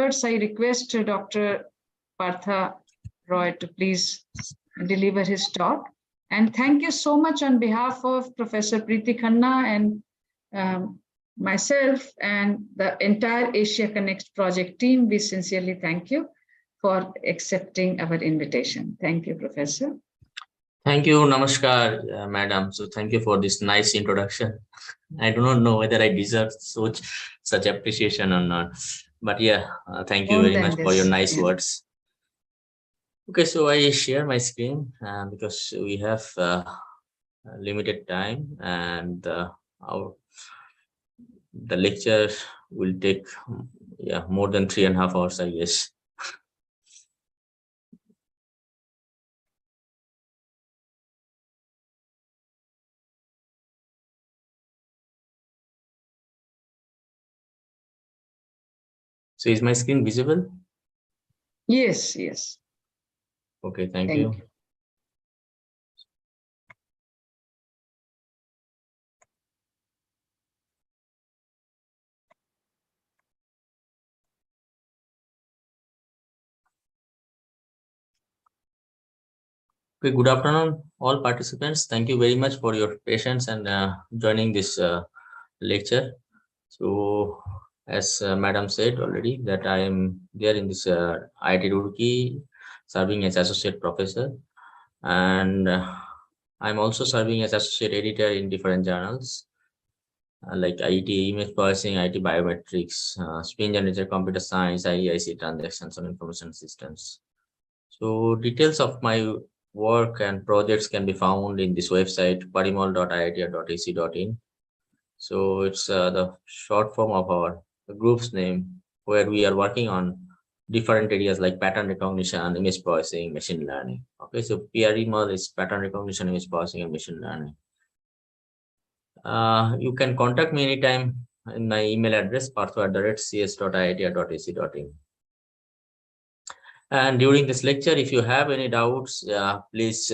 words, I request Dr. Partha Roy to please deliver his talk. And thank you so much on behalf of Professor Preeti Khanna and myself and the entire Asia Connect project team. We sincerely thank you for accepting our invitation. Thank you, Professor. Thank you, Namaskar, Madam. So thank you for this nice introduction. I do not know whether I deserve such appreciation or not, but yeah, thank you very much for your nice words. Okay, so I share my screen because we have limited time, and the lecture will take more than 3.5 hours, I guess. So is my screen visible? Yes, yes. Okay, thank you. Okay, good afternoon, all participants. Thank you very much for your patience and joining this lecture. So, as Madam said already, that I am there in this IIT Roorkee, serving as associate professor, and I'm also serving as associate editor in different journals like IT Image Processing, IT Biometrics, Spin Generated Computer Science, IEIC Transactions on Information Systems. So details of my work and projects can be found in this website, parimal.iit.ac.in. So it's the short form of our group's name, where we are working on different areas like pattern recognition, image processing, machine learning. Okay, so PREML is pattern recognition, image processing, and machine learning. You can contact me anytime in my email address, partha@cs.iit.ac.in. And during this lecture, if you have any doubts, please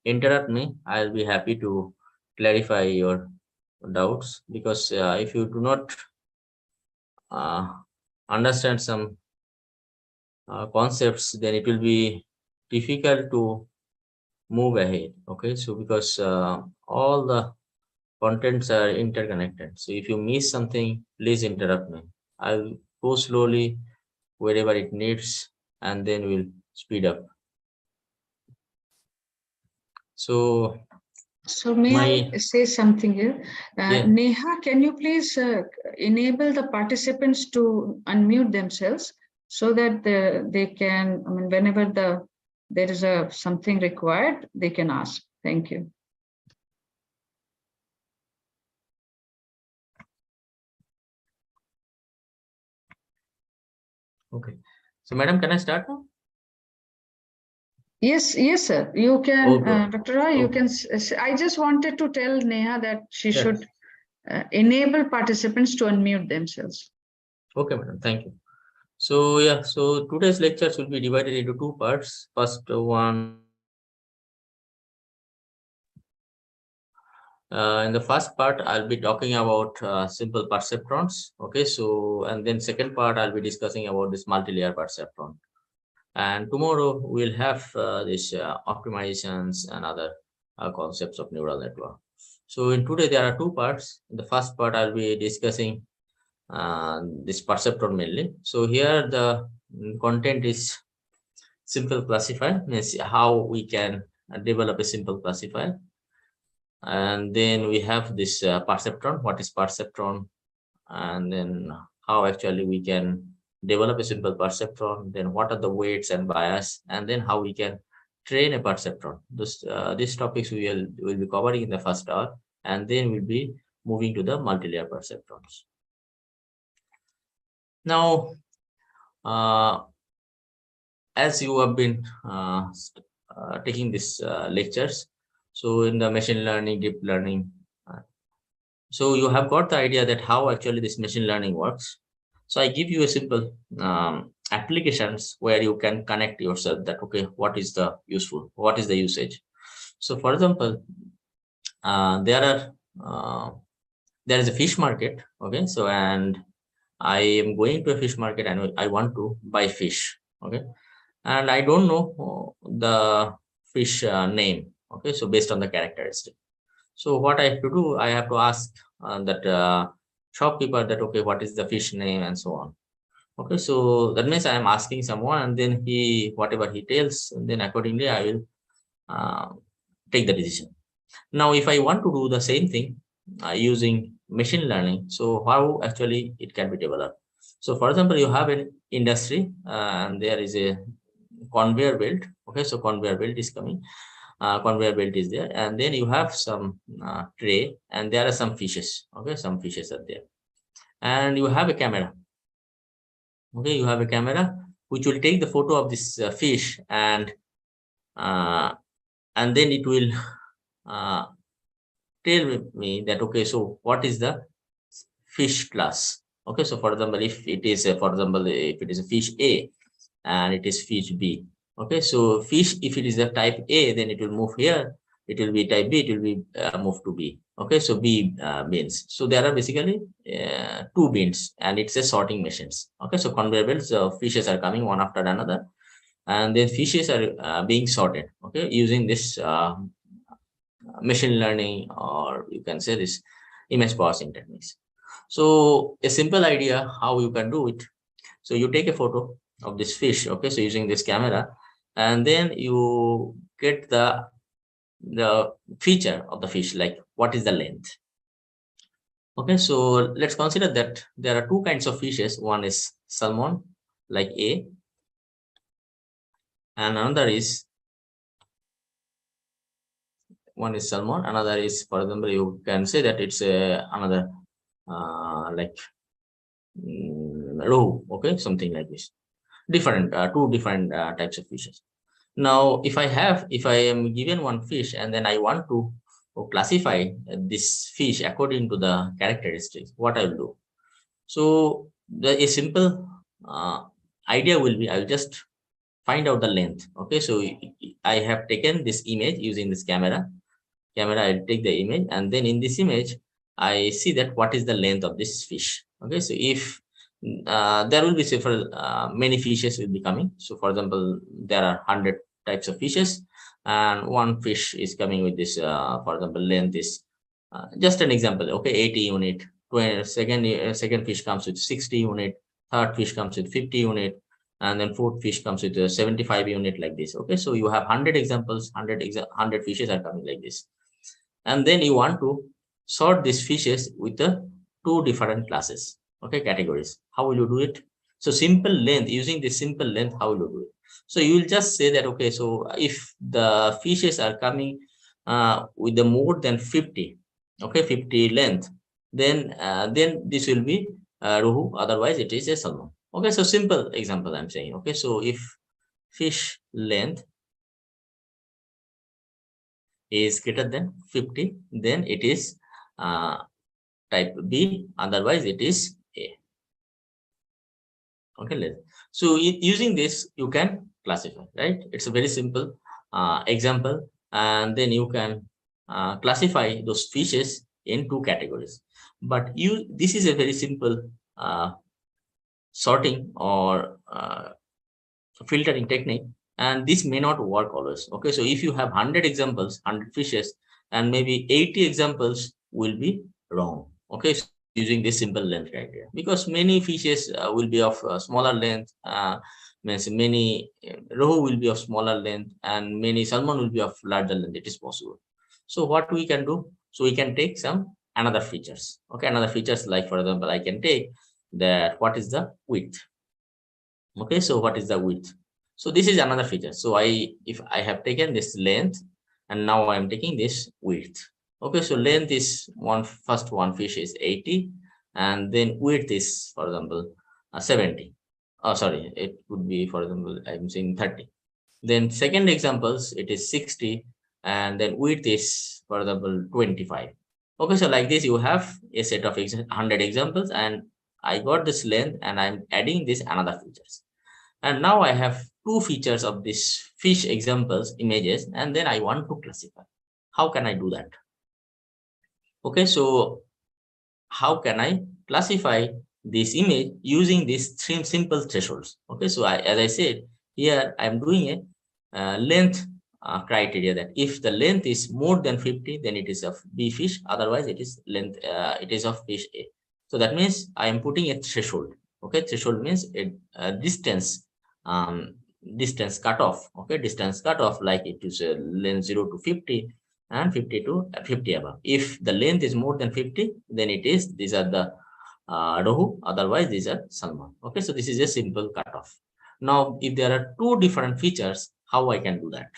interrupt me. I'll be happy to clarify your doubts, because if you do not understand some concepts, then it will be difficult to move ahead. Okay, so because all the contents are interconnected, so if you miss something, please interrupt me. I'll go slowly wherever it needs, and then we'll speed up. So may I say something here? Neha, can you please enable the participants to unmute themselves so that they can, I mean, whenever there is something required, they can ask. Thank you. Okay. So, Madam, can I start now? Yes, yes, sir. You can, Dr. Roy, you can. I just wanted to tell Neha that she should enable participants to unmute themselves. Okay, madam. Thank you. So, yeah, so today's lectures will be divided into two parts. First one, in the first part, I'll be talking about simple perceptrons. Okay, so, and then second part, I'll be discussing about this multi-layer perceptron. And tomorrow we'll have this optimizations and other concepts of neural network. So in today there are two parts. In the first part, I'll be discussing this perceptron mainly. So here the content is simple classifier, means how we can develop a simple classifier. And then we have this perceptron. What is perceptron? And then how actually we can develop a simple perceptron, then what are the weights and bias, and then how we can train a perceptron. These topics we will be covering in the first hour, and then we'll be moving to the multi-layer perceptrons. Now, as you have been taking these lectures, so in the machine learning, deep learning, so you have got the idea that how actually this machine learning works. So I give you a simple applications where you can connect yourself that, okay, what is the usage? So for example, there is a fish market. Okay, so and I am going to a fish market and I want to buy fish. Okay, and I don't know the fish name. Okay, so based on the characteristic. So what I have to do, I have to ask that shopkeeper that, okay, what is the fish name and so on. Okay, so that means I am asking someone, and then whatever he tells, and then accordingly I will uh, take the decision. Now, if I want to do the same thing using machine learning, so how actually it can be developed? So, for example, you have an industry and there is a conveyor belt. Okay, so conveyor belt is coming. Conveyor belt is there, and then you have some tray, and there are some fishes. Okay, some fishes are there, and you have a camera. Okay, you have a camera which will take the photo of this fish, uh, and then it will uh, tell me that, okay, so what is the fish class? Okay, so for example, if it is for example, if it is a fish A and it is fish B. Okay, so fish, if it is a type A, then it will move here. It will be type B, it will be moved to B. Okay, so B bins. So there are basically two bins, and it's a sorting machines. Okay, so conveyor belts, fishes are coming one after another, and then fishes are being sorted. Okay, using this machine learning, or you can say this image processing techniques. So a simple idea how you can do it. So you take a photo of this fish, okay, so using this camera, and then you get the feature of the fish, like what is the length. Okay, so let's consider that there are two kinds of fishes. One is salmon, like A, and another is salmon, another is, for example, you can say that it's another like roe. Okay, something like this. Different two different types of fishes. Now, if I am given one fish and then I want to classify this fish according to the characteristics, what I will do? So a simple idea will be, I will just find out the length. Okay, so I have taken this image using this camera. I'll take the image, and then in this image, I see that what is the length of this fish. Okay, so if there will be several many fishes will be coming. So for example, there are 100 types of fishes, and one fish is coming with this for example, length is just an example. Okay, 80 unit. Second fish comes with 60 unit. Third fish comes with 50 unit, and then fourth fish comes with 75 unit, like this. Okay, so you have 100 examples. 100 fishes are coming like this, and then you want to sort these fishes with the two different classes. Okay, categories. How will you do it? So simple length, using this simple length, how will you do it? So you will just say that, okay, so if the fishes are coming with the more than 50, okay, 50 length, then this will be rohu, otherwise it is a salmon. Okay, so simple example I'm saying. Okay, so if fish length is greater than 50, then it is type B, otherwise it is A. Okay, so using this you can classify, right? It's a very simple example, and then you can classify those fishes in two categories. But this is a very simple sorting or filtering technique, and this may not work always. Okay, so if you have 100 examples, 100 fishes, and maybe 80 examples will be wrong. Okay, so using this simple length criteria, because many fishes will be of smaller length, means many rohu will be of smaller length, and many salmon will be of larger length. It is possible. So what we can do, so we can take some another features. Okay, another features, like for example, I can take that what is the width. Okay, so what is the width? So this is another feature. So if I have taken this length, and now I am taking this width. Okay, so length is first one fish is 80, and then width is, for example, 70. Oh, sorry, it would be, for example, I'm saying 30. Then second examples, it is 60, and then width is, for example, 25. Okay, so like this, you have a set of 100 examples, and I got this length, and I'm adding this another features. And now I have two features of this fish examples images, and then I want to classify. How can I do that? Okay, so how can I classify this image using these three simple thresholds. Okay, so as I said, here I'm doing a length criteria, that if the length is more than 50, then it is of B fish, otherwise it is length, it is of fish A. So that means I am putting a threshold. Okay, threshold means a distance, distance cutoff. Okay, distance cutoff, like it is a length 0 to 50 and 50 to 50 above. If the length is more than 50, then it is, these are the rohu, otherwise these are salmon. Okay, so this is a simple cutoff. Now, if there are two different features, how I can do that?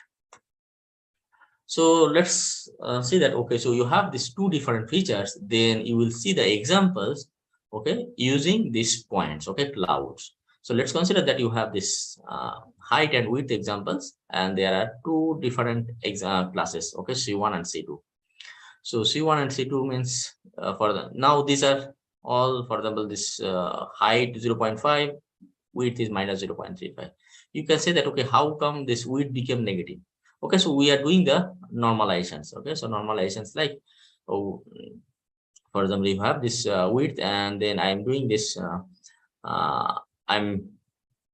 So let's see that. Okay, so you have these two different features, then you will see the examples, okay, using these points, okay, clouds. So let's consider that you have this height and width examples, and there are two different classes, okay, C1 and C2. So C1 and C2 means for the, now these are all, for example, this height 0.5, width is minus 0.35. You can say that, okay, how come this width became negative? Okay, so we are doing the normalizations. Okay, so normalizations, like, oh, for example, you have this width, and then I'm doing this, I'm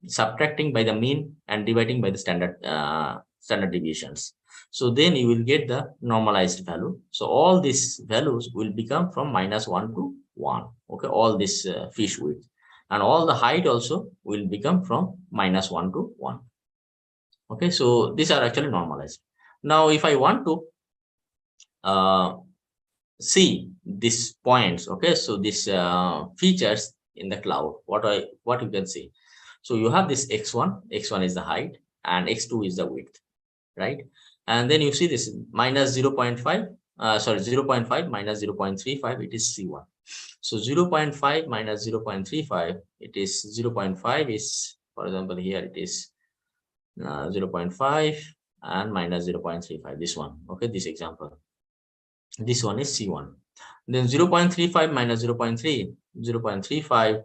subtracting by the mean and dividing by the standard deviations. So then you will get the normalized value. So all these values will become from -1 to 1. Okay, all this fish width, and all the height also will become from -1 to 1. Okay, so these are actually normalized. Now, if I want to see these points, okay, so these features in the cloud, what you can see. So you have this x1 is the height, and x2 is the width, right? And then you see this minus 0.5, 0.5 minus 0.35, it is C1. So 0.5 minus 0.35, it is 0.5 is, for example, here it is 0.5 and minus 0.35, this one, okay, this example. This one is C1. Then 0.35 minus 0.3, 0.35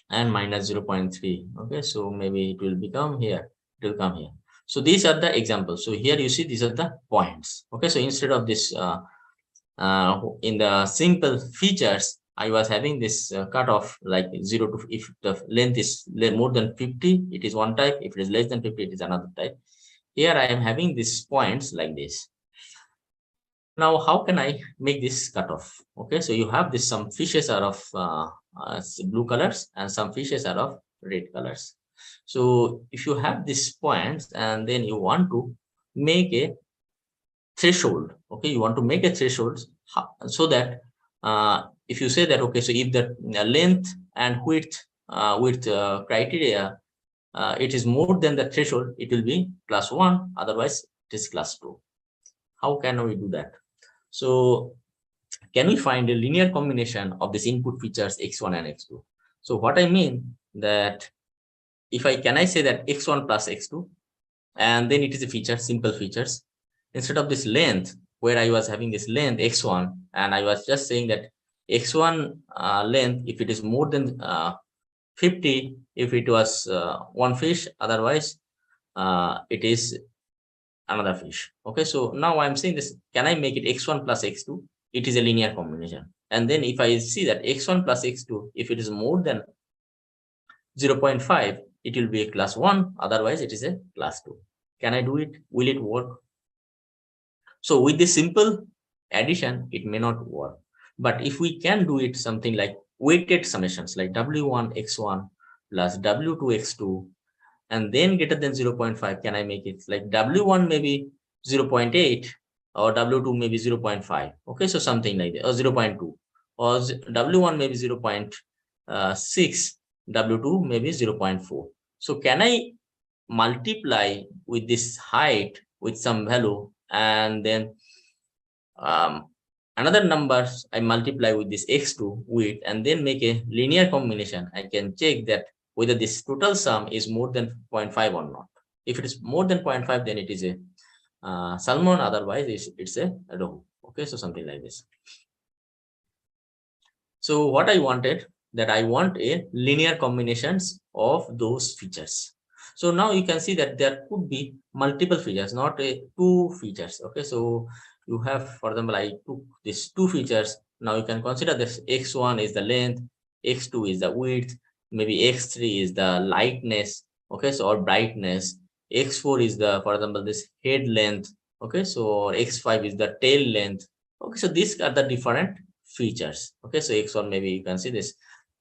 and minus 0.3. Okay, so maybe it will become here, it will come here. So these are the examples. So here you see these are the points. Okay, so instead of this in the simple features, I was having this cutoff like 0 to, if the length is more than 50, it is one type. If it is less than 50, it is another type. Here I am having these points like this. Now, how can I make this cutoff? Okay, so you have this, some fishes are of blue colors and some fishes are of red colors. So if you have these points and then you want to make a threshold, okay, you want to make a threshold so that if you say that, okay, so if the length and width criteria, it is more than the threshold, it will be class 1, otherwise it is class 2. How can we do that? So can we find a linear combination of these input features x1 and x2? So what I mean that, if can I say that x1 plus x2, and then it is a feature, simple features, instead of this length, where I was having this length x1, and I was just saying that x1 length, if it is more than 50, if it was one fish, otherwise it is another fish. Okay, so now I'm saying this, can I make it x1 plus x2? It is a linear combination. And then if I see that x1 plus x2, if it is more than 0.5, it will be a class 1, otherwise it is a class 2. Can I do it? Will it work? So with this simple addition, it may not work. But if we can do it something like weighted summations, like w1 x1 plus w2 x2, and then greater than 0.5, can I make it like w1 maybe 0.8 or w2 maybe 0.5? Okay, so something like that, or 0.2, or w1 maybe 0.6, w2 maybe 0.4. So can I multiply with this height with some value, and then another numbers I multiply with this x2 width, and then make a linear combination? I can check that whether this total sum is more than 0.5 or not. If it is more than 0.5, then it is a salmon, otherwise it's a rohu. Okay, so something like this. So what I wanted, that I want a linear combinations of those features. So now you can see that there could be multiple features, not a two features. Okay, so you have, for example, I took these two features. Now you can consider this x1 is the length, x2 is the width, maybe x3 is the lightness, okay, so or brightness, x4 is the, for example, this head length, okay, so or x5 is the tail length, okay, so these are the different features, okay, so x1 maybe you can see this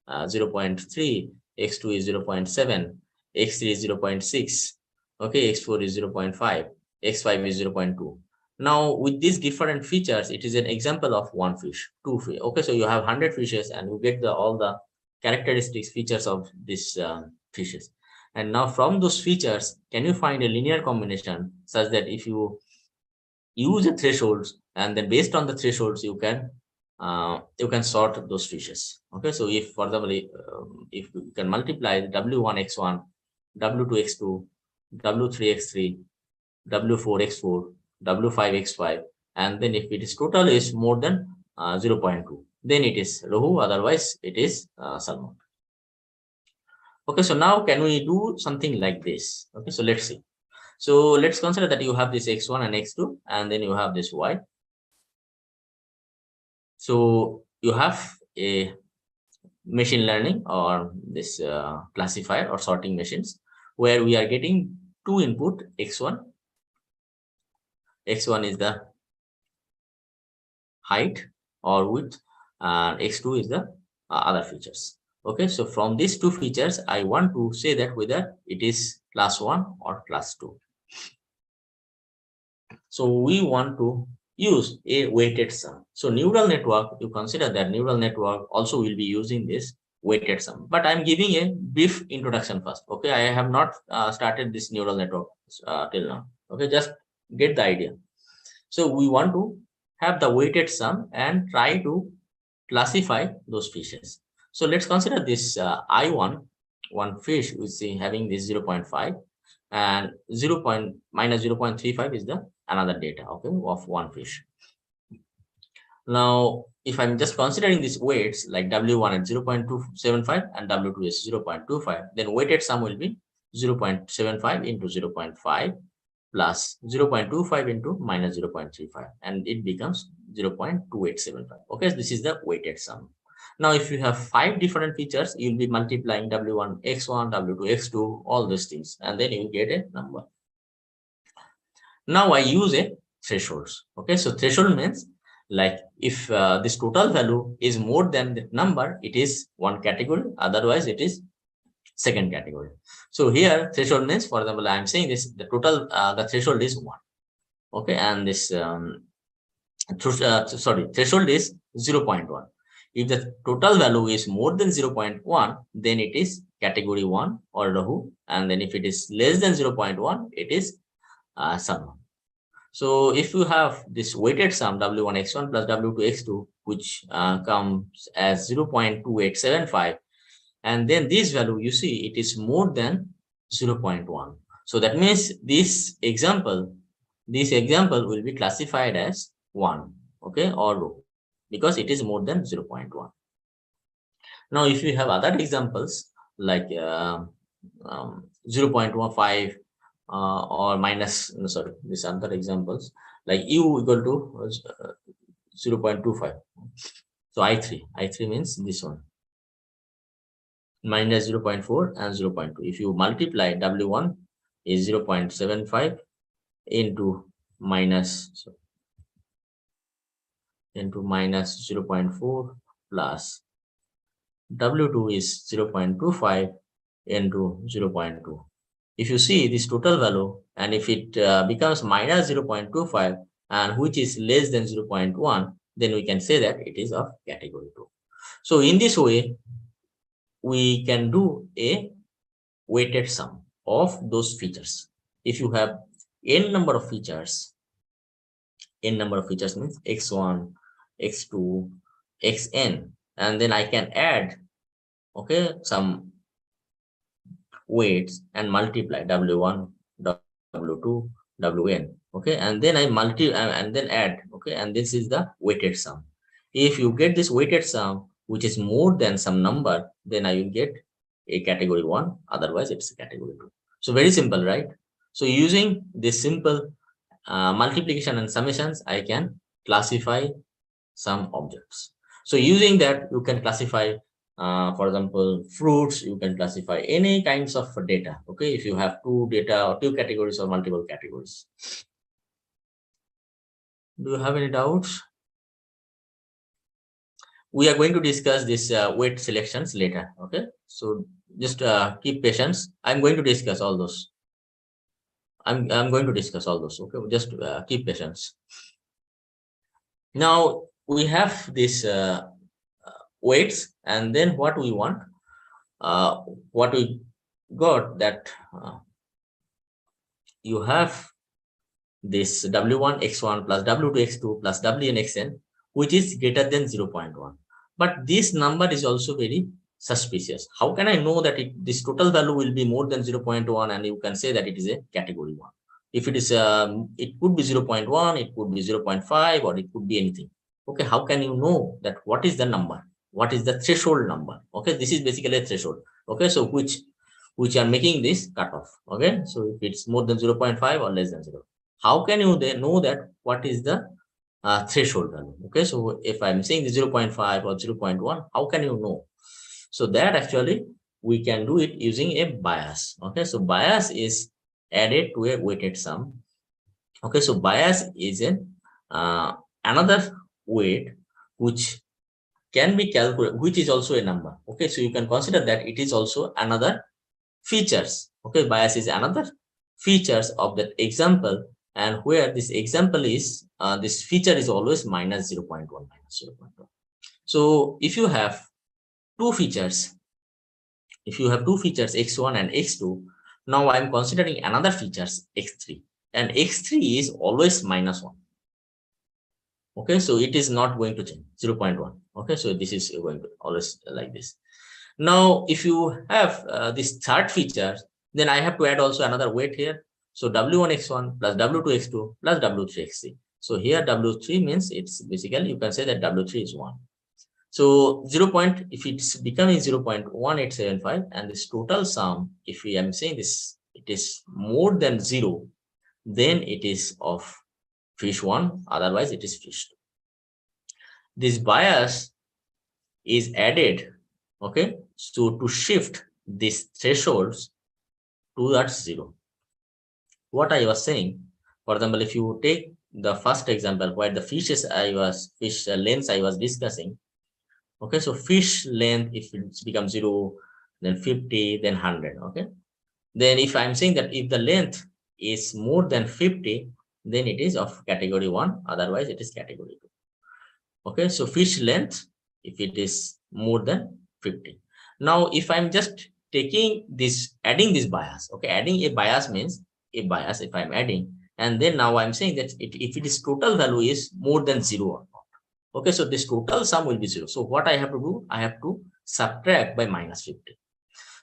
0.3, x2 is 0.7, x3 is 0.6, okay, x4 is 0.5, x5 is 0.2. Now with these different features, it is an example of one fish, two fish, okay, so you have 100 fishes and you get the all the characteristics features of these fishes. And now from those features, can you find a linear combination such that if you use a thresholds and then based on the thresholds you can sort those fishes, okay, so if for example if you can multiply w1x1, w2x2, w3x3, w4x4, w5x5, and then if it is total is more than 0.2, then it is rohu, otherwise it is salmon. Okay, so now can we do something like this? Okay, so let's see. So let's consider that you have this x1 and x2, and then you have this y. So you have a machine learning or this classifier or sorting machines where we are getting two input x1 is the height or width, and x2 is the other features. Okay, so from these two features I want to say that whether it is class 1 or class 2. So we want to use a weighted sum. So neural network, you consider that neural network also will be using this weighted sum, but I'm giving a brief introduction first. Okay, I have not started this neural network till now. Okay, just get the idea. So we want to have the weighted sum and try to classify those fishes. So let's consider this I1, one fish which is having this 0.5, and 0. minus 0.35 is the another data, okay, of one fish. Now if I'm just considering these weights like w1 at 0.275 and w2 is 0.25, then weighted sum will be 0.75 into 0.5 plus 0.25 into minus 0.35, and it becomes 0.2875. Okay, so this is the weighted sum. Now if you have 5 different features, you'll be multiplying w1 x1, w2 x2, all these things, and then you get a number. Now I use a thresholds. Okay, so threshold means like if this total value is more than the number, it is one category, otherwise it is second category. So here threshold means, for example, I am saying this, the total the threshold is 1. Okay, and this threshold is 0.1. If the total value is more than 0.1, then it is category 1 or Rahu, and then if it is less than 0.1, it is sum. So if you have this weighted sum w1x1 plus w2x2, which comes as 0.2875, and then this value, you see, it is more than 0.1. So that means this example will be classified as 1, okay, or row, because it is more than 0.1. Now if you have other examples like 0.15 or minus, no, sorry, these other examples like u equal to 0.25. So i3 means this one, minus 0.4 and 0.2. If you multiply, w1 is 0.75 into minus 0.4 plus w2 is 0.25 into 0.2. If you see this total value, and if it becomes minus 0.25 and which is less than 0.1, then we can say that it is of category 2. So in this way, we can do a weighted sum of those features. If you have n number of features means x1, x2, xn, and then I can add, okay, some weights and multiply w1, w2, wn, okay, and then I and then add, okay, and this is the weighted sum. If you get this weighted sum which is more than some number, then I will get a category 1, otherwise it's a category 2. So very simple, right? So using this simple multiplication and summations, I can classify some objects. So using that, you can classify For example, fruits, you can classify any kinds of data. Okay, if you have two data or two categories or multiple categories. Do you have any doubts? We are going to discuss this weight selections later. Okay, so just keep patience. I'm going to discuss all those. I'm going to discuss all those. Okay, just keep patience. Now we have this weights, and then what we want, what we got that you have this W1 x1 plus W2 x2 plus Wn xn, which is greater than 0.1. But this number is also very suspicious. How can I know that this total value will be more than 0.1 and you can say that it is a category 1? If it is, it could be 0.1, it could be 0.5, or it could be anything. Okay, how can you know that what is the number? What is the threshold number? Okay, this is basically a threshold. Okay, so which are making this cutoff. Okay, so if it's more than 0.5 or less than 0. How can you then know that what is the threshold value? Okay, so if I'm saying the 0.5 or 0.1, how can you know? So that actually we can do it using a bias. Okay, so bias is added to a weighted sum. Okay, so bias is an another weight which can be calculated, which is also a number. Okay, so you can consider that it is also another features. Okay, bias is another features of that example, and where this example is this feature is always minus 0.1 minus 0.1. So if you have two features, x1 and x2, now I'm considering another features x3, and x3 is always minus 1. Okay, so it is not going to change 0.1. Okay, so this is going to always like this. Now if you have this third feature, then I have to add also another weight here. So W1 x1 plus W2 x2 plus W3 x3. So here W3 means it's basically, you can say that W3 is 1. So 0. If it's becoming 0.1875, and this total sum, if we am saying this, it is more than 0, then it is of fish 1, otherwise it is fish 2. This bias is added, okay, so to shift these thresholds towards 0. What I was saying, for example, if you take the first example where the fish lengths I was discussing. Okay, so fish length, if it becomes 0, then 50, then 100. Okay, then if I'm saying that if the length is more than 50, then it is of category 1, otherwise it is category 2. Okay, so fish length, if it is more than 50. Now if I'm just taking this, adding this bias, okay, adding a bias means a bias if I'm adding, and then now I'm saying that if it is total value is more than 0 or not. Okay, so this total sum will be 0. So what I have to do, I have to subtract by minus 50.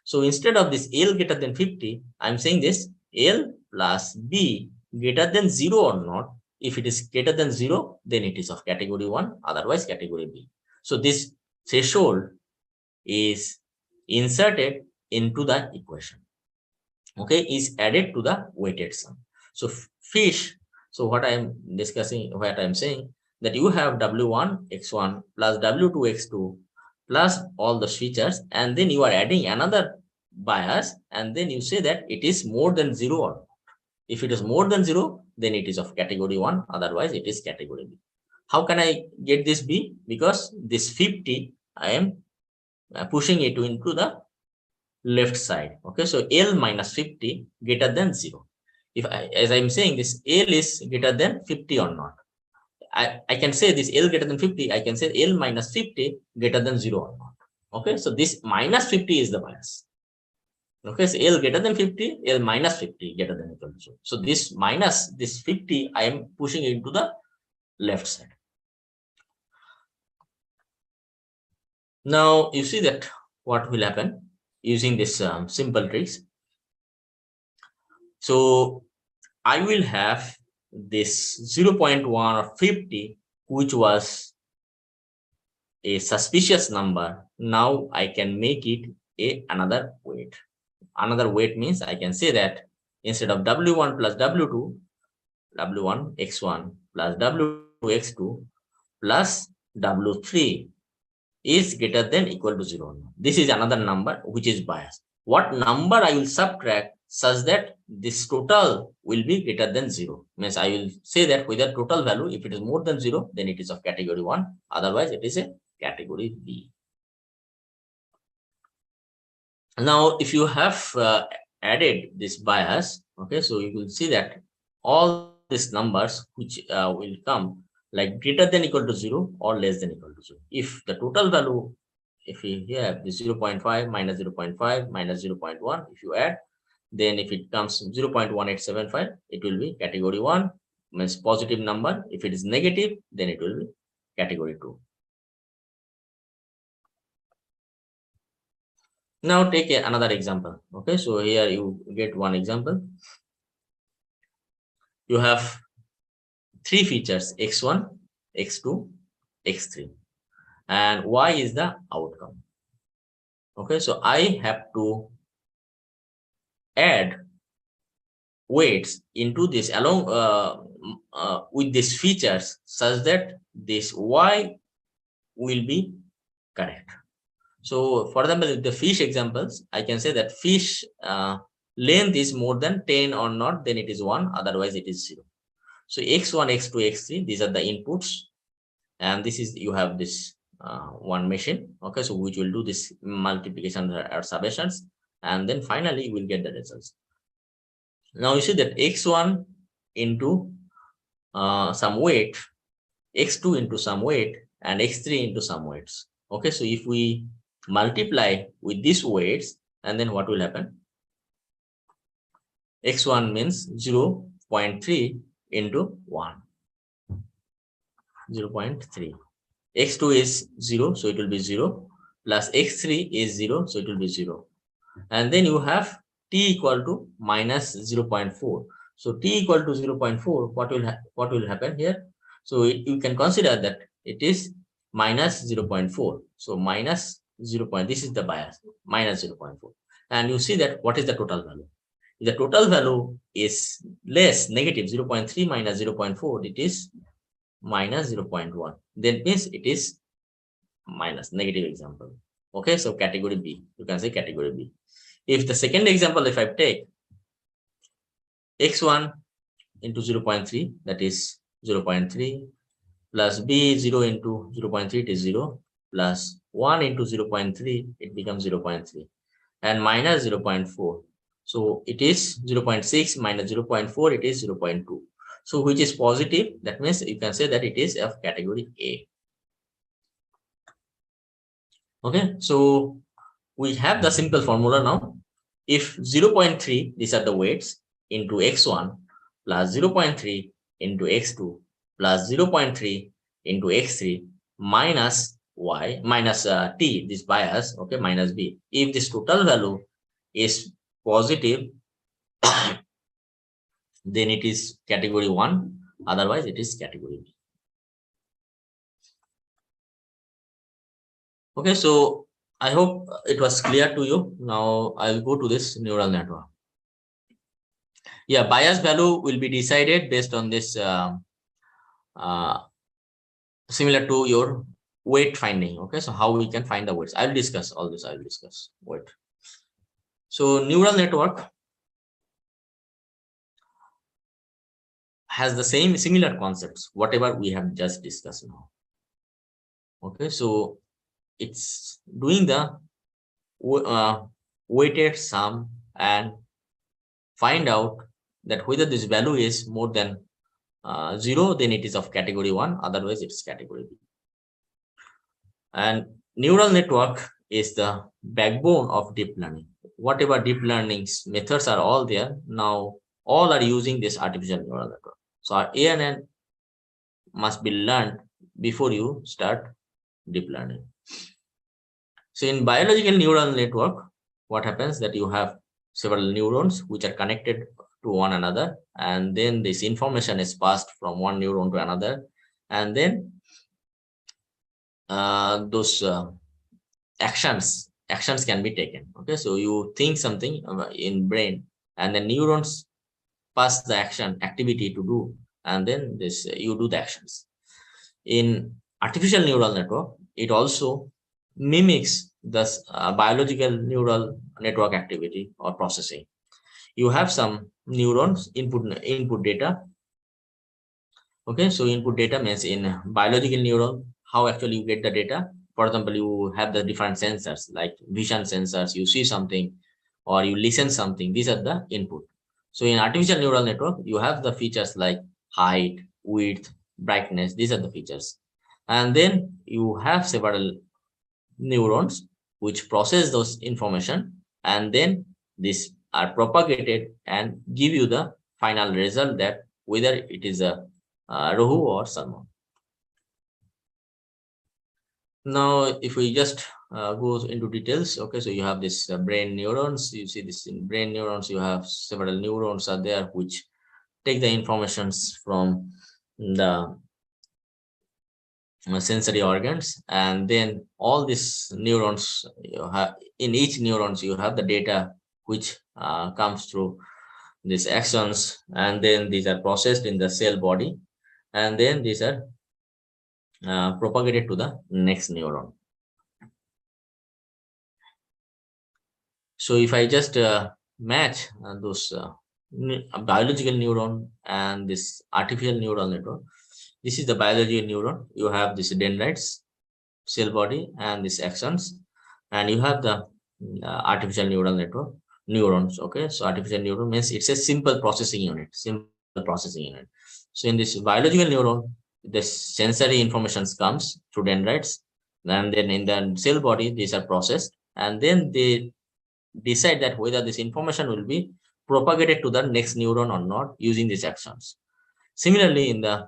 So instead of this L greater than 50, I'm saying this L plus B greater than 0 or not. If it is greater than 0, then it is of category 1, otherwise category B. So this threshold is inserted into the equation. Okay, is added to the weighted sum. So fish, so what I am discussing, what I am saying, that you have W1 x1 plus W2 x2 plus all the features, and then you are adding another bias, and then you say that it is more than 0 or not. If it is more than 0, then it is of category 1, otherwise it is category B. How can I get this B? Because this 50 I am pushing it into the left side. Okay, so L minus 50 greater than 0. If as I'm saying this, L is greater than 50 or not, I can say this L greater than 50, I can say L minus 50 greater than 0 or not. Okay, so this minus 50 is the bias. Okay, so L greater than 50, L minus 50 greater than equal to 0. So this minus this 50, I am pushing it into the left side. Now you see that what will happen using this simple tricks. So I will have this 0.1 or 50, which was a suspicious number. Now I can make it another weight. Another weight means I can say that instead of W1 plus W2, W1 x1 plus W2 x2 plus W3 is greater than equal to 0. This is another number which is biased. What number I will subtract such that this total will be greater than 0? Means I will say that whether total value, if it is more than 0, then it is of category 1. Otherwise, it is a category B. Now, if you have added this bias, okay, so you will see that all these numbers which will come like greater than equal to 0 or less than equal to 0. If the total value, if we have the 0.5 minus 0.5 minus 0.1, if you add, then if it comes 0.1875, it will be category 1, means positive number. If it is negative, then it will be category 2. Now take another example. Okay, so here you get one example. You have 3 features, x1, x2, x3, and y is the outcome. Okay, so I have to add weights into this along with these features such that this y will be correct. So for example, the fish examples, I can say that fish length is more than 10 or not, then it is 1, otherwise it is 0. So x1, x2, x3, these are the inputs, and this is, you have this one machine, okay, so which will do this multiplication or subtractions, and then finally you will get the results. Now you see that x1 into some weight, x2 into some weight, and x3 into some weights. Okay, so if we multiply with these weights, and then what will happen? x1 means 0.3 into 1, 0.3. x2 is 0, so it will be 0, plus x3 is 0, so it will be 0. And then you have t equal to minus 0.4. So t equal to 0.4, what will happen here? So you can consider that it is minus 0.4. So minus 0. This is the bias, minus 0.4. And you see that what is the total value? If the total value is less, negative 0.3 minus 0.4, it is minus 0.1. Then means it is minus, negative example. Okay, so category B, you can say category B. If the second example, if I take x1 into 0.3, that is 0.3, plus b 0 into 0.3, it is 0, plus 1 into 0.3, it becomes 0.3, and minus 0.4. So it is 0.6 minus 0.4, it is 0.2. So which is positive, that means you can say that it is of category A. Okay, so we have the simple formula now. If 0.3, these are the weights, into x1 plus 0.3 into x2 plus 0.3 into x3 minus y minus t, this bias, okay, minus b. If this total value is positive, then it is category 1, otherwise it is category B. Okay, so I hope it was clear to you. Now I'll go to this neural network. Yeah, bias value will be decided based on this similar to your weight finding. Okay, so how we can find the weights, I'll discuss all this. I'll discuss weight. So neural network has the similar concepts, whatever we have just discussed now. Okay, so it's doing the weighted sum and find out that whether this value is more than 0, then it is of category 1, otherwise it is category B. And neural network is the backbone of deep learning. Whatever deep learning methods are all there, now all are using this artificial neural network. So our AI&ML must be learned before you start deep learning. So in biological neural network, what happens that you have several neurons which are connected to one another, and then this information is passed from one neuron to another, and then those actions can be taken. Okay, so you think something in brain, and the neurons pass the activity to do, and then this you do the actions. In artificial neural network, it also mimics the biological neural network activity or processing. You have some neurons input data. Okay, so input data means in biological neuron, how actually you get the data. For example, you have the different sensors like vision sensors, you see something or you listen something. These are the input. So in artificial neural network, you have the features like height, width, brightness. These are the features. And then you have several neurons which process those information, and then these are propagated and give you the final result, that whether it is a Rohu or Salmon. Now, if we just go into details, okay, so you have this brain neurons. You see this in brain neurons, you have several neurons are there which take the informations from the sensory organs, and then all these neurons, you have in each neurons you have the data which comes through these axons, and then these are processed in the cell body, and then these are propagated to the next neuron. So if I just match those biological neuron and this artificial neural network, this is the biological neuron. You have this dendrites, cell body, and these axons, and you have the artificial neural network neurons. Okay, so artificial neuron means it's a simple processing unit. So in this biological neuron, the sensory information comes through dendrites, and then in the cell body these are processed, and then they decide that whether this information will be propagated to the next neuron or not using these axons. Similarly, in the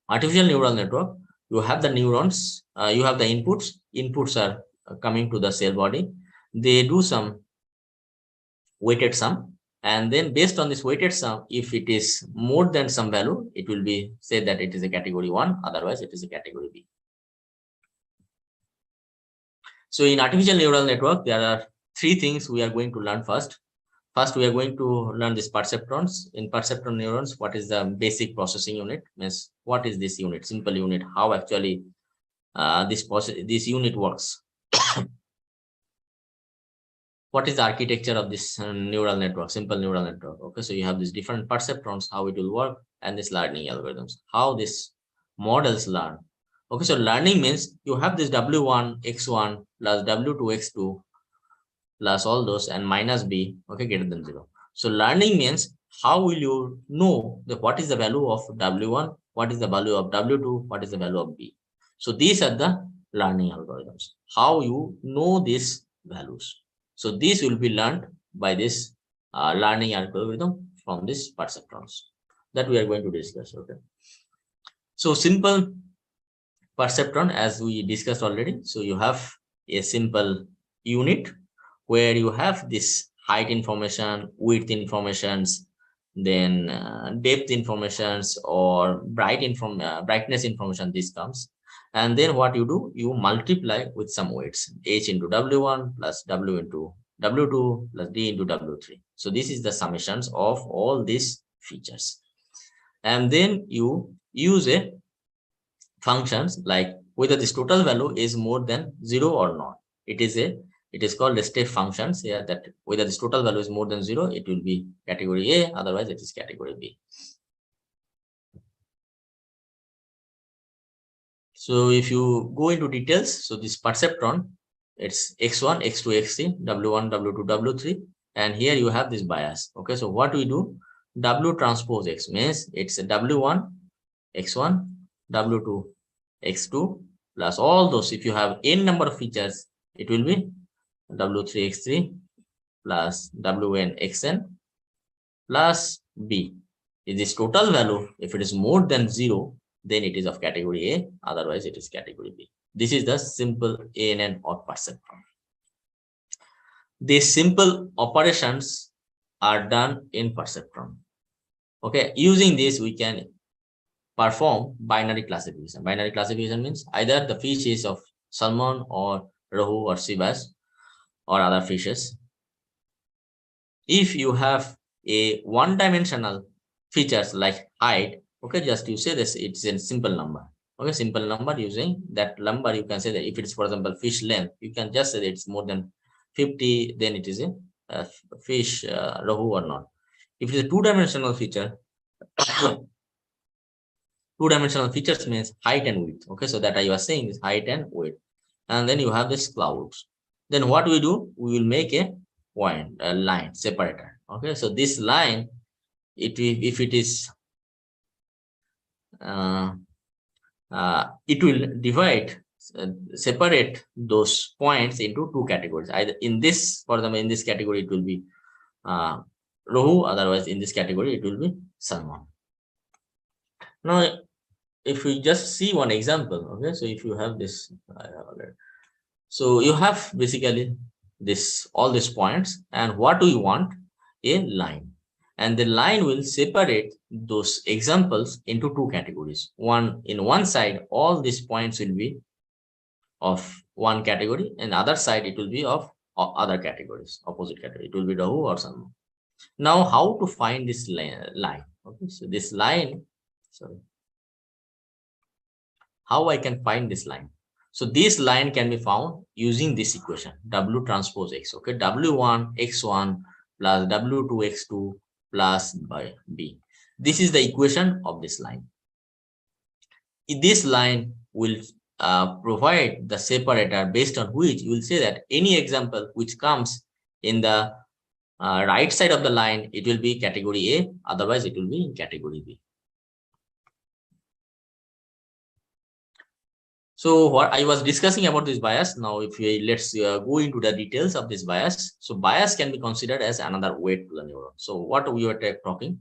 artificial neural network, you have the neurons, you have the inputs. Inputs are coming to the cell body. They do some weighted sum, and then based on this weighted sum, if it is more than some value, it will be said that it is a category 1, otherwise it is a category B. So in artificial neural network, there are 3 things we are going to learn first. First, we are going to learn these perceptrons. In perceptron neurons, what is the basic processing unit? Means what is this unit? Simple unit. How actually this unit works? What is the architecture of this neural network? Simple neural network. Okay, so you have these different perceptrons, how it will work, and this learning algorithms, how these models learn. Okay, so learning means you have this W1 x1 plus W2 x2 plus all those and minus b, okay, greater than 0. So learning means how will you know what is the value of W1, what is the value of W2, what is the value of b. So these are the learning algorithms, how you know these values. So this will be learned by this learning algorithm from these perceptrons that we are going to discuss. Okay, so simple perceptron, as we discussed already, so you have a simple unit where you have this height information, width informations, then depth informations or brightness information. This comes, and then what you do, you multiply with some weights, h into w1 plus w into w2 plus d into w3. So this is the summations of all these features, and then you use a functions like whether this total value is more than 0 or not. It is called a step functions here, that whether this total value is more than 0, it will be category A, otherwise it is category B. So if you go into details, so this perceptron, it's x1, x2, x3, w1, w2, w3, and here you have this bias. Okay, so what we do, w transpose x means it's a w1 x1, w2 x2 plus all those. If you have n number of features, it will be w3 x3 plus wn xn plus b. Is this total value? If it is more than 0, then it is of category A, otherwise it is category B. This is the simple ANN or perceptron. These simple operations are done in perceptron. Okay, using this we can perform binary classification. Binary classification means either the fish is of salmon or rohu or sea bass or other fishes. If you have a one-dimensional features like height, okay, just you say this, it's a simple number. Okay, simple number. Using that number, you can say that if it's, for example, fish length, you can just say that it's more than 50, then it is a fish rahu or not. If it is a two-dimensional feature, two-dimensional features means height and width. Okay, so that I was saying is height and width. And then you have this clouds. Then what we do, we will make a point, a line separator. Okay, so this line, if it is it will divide, separate those points into two categories. Either in this, for example, in this category it will be rohu, otherwise in this category it will be salmon. Now if we just see one example, okay, so if you have this, so you have basically this, all these points, and what do you want? A line. And the line will separate those examples into two categories. One, in one side, all these points will be of one category, and other side it will be of other categories, opposite category. It will be Rahu or Salmon. Now, how to find this line? Okay, so this line, sorry, how I can find this line? So this line can be found using this equation, W transpose X. Okay, W1 X1 plus W2 X2 plus by B. This is the equation of this line. This line will provide the separator based on which you will say that any example which comes in the right side of the line, it will be category A, otherwise it will be in category B. So what I was discussing about this bias, now if we let's go into the details of this bias. So bias can be considered as another weight to the neuron. So what we were talking,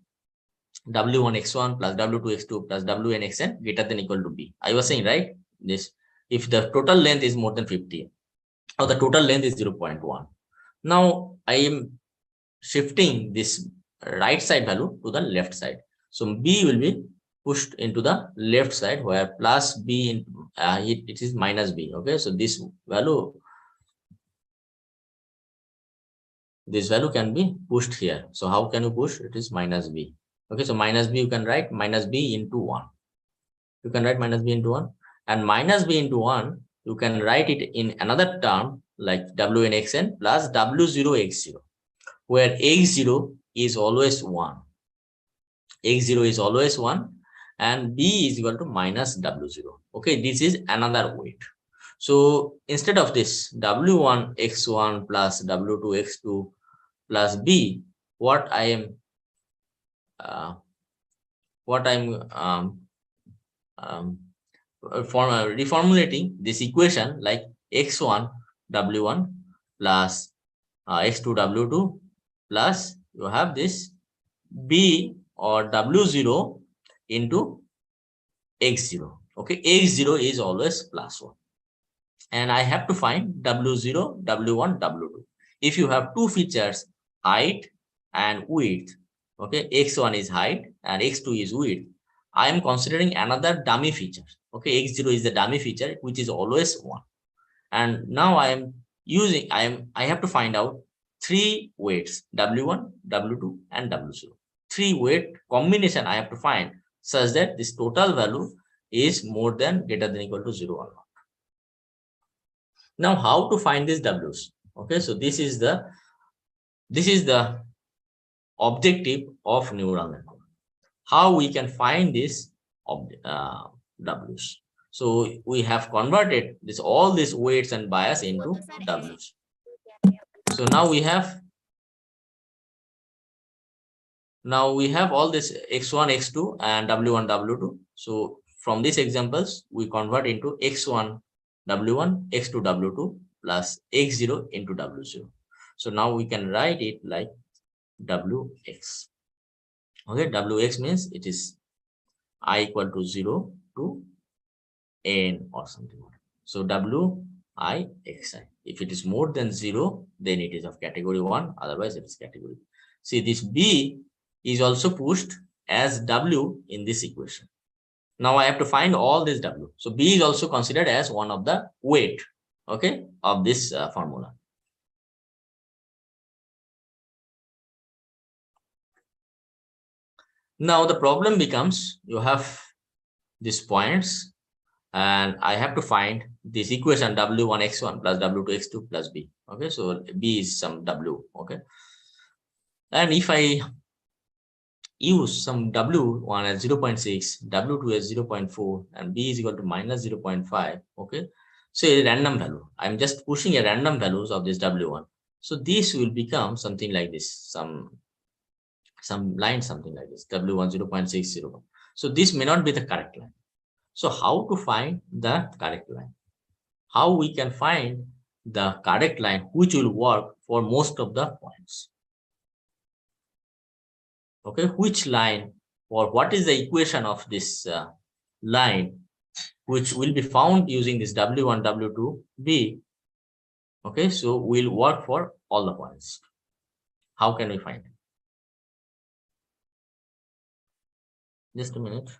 W1x1 plus W2x2 plus Wnxn greater than equal to B. I was saying, right, this, if the total length is more than 50 or the total length is 0.1. Now I am shifting this right side value to the left side. So B will be pushed into the left side, where plus B in, it is minus B. Okay, so this value can be pushed here. So how can you push? It is minus B. Okay, so minus B, you can write minus B into 1. You can write minus B into 1, and minus B into 1, you can write it in another term like Wnxn plus W0x0, where x0 is always 1. X0 is always 1 and B is equal to minus W0. Okay, this is another weight. So instead of this W1 x1 plus W2 x2 plus B, what I'm reformulating this equation like x1 W1 plus x2 W2 plus you have this B or W0 into X0. Okay, X0 is always plus 1. And I have to find W0, W1, W2. If you have two features, height and width, okay, X1 is height and X2 is width, I am considering another dummy feature. Okay, X0 is the dummy feature, which is always 1. And now I am using, I have to find out three weights, W1, W2, and W0. Three weight combination I have to find such that this total value is more than greater than equal to 0 or not. Now how to find these W's? Okay, so this is the objective of neural network. How we can find this W's? So we have converted this all these weights and bias into W's. So now we have all this x1, x2 and w1, w2. So from these examples, we convert into x1, w1, x2, w2 plus x0 into w0. So now we can write it like wx. Okay, wx means it is I equal to 0 to n or something. So wi xi. If it is more than 0, then it is of category 1, otherwise it is category 2. See, this b is also pushed as w in this equation. Now I have to find all this w. So b is also considered as one of the weight, okay, of this formula. Now the problem becomes you have these points and I have to find this equation w1x1 plus w2x2 plus b. Okay, so b is some w. Okay, and if I use some w1 as 0.6, w2 as 0.4, and b is equal to minus 0.5. Okay, so a random value. I'm just pushing a random values of this w1. So this will become something like this, some line, something like this, w1 0.601. So this may not be the correct line. So how to find the correct line? How we can find the correct line which will work for most of the points? Okay, which line, or what is the equation of this line which will be found using this w1 w2 b? Okay, so will work for all the points. How can we find it? Just a minute.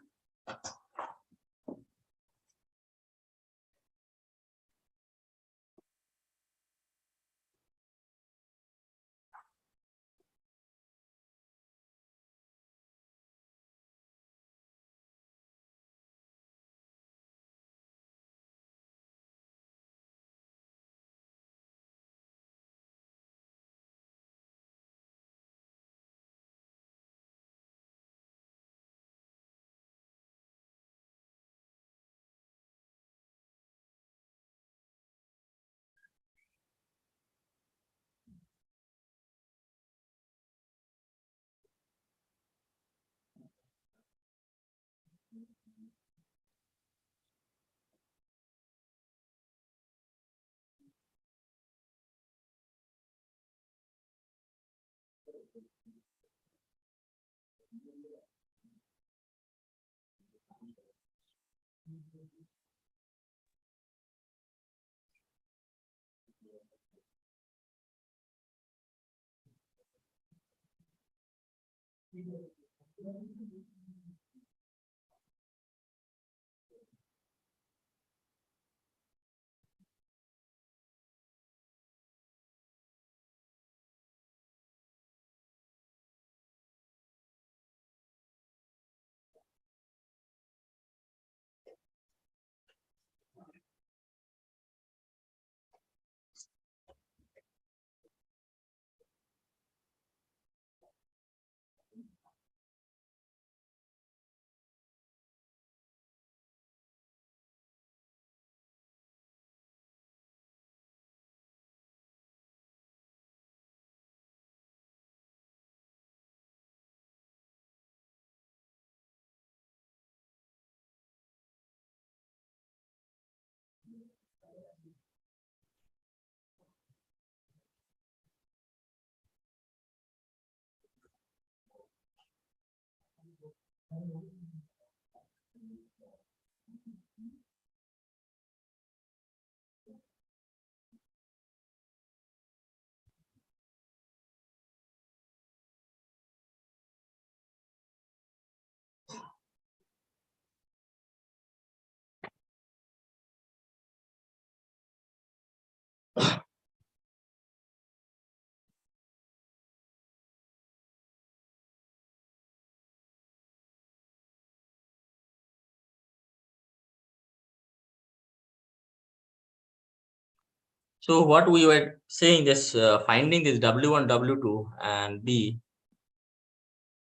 So what we were saying is finding this w1, w2, and b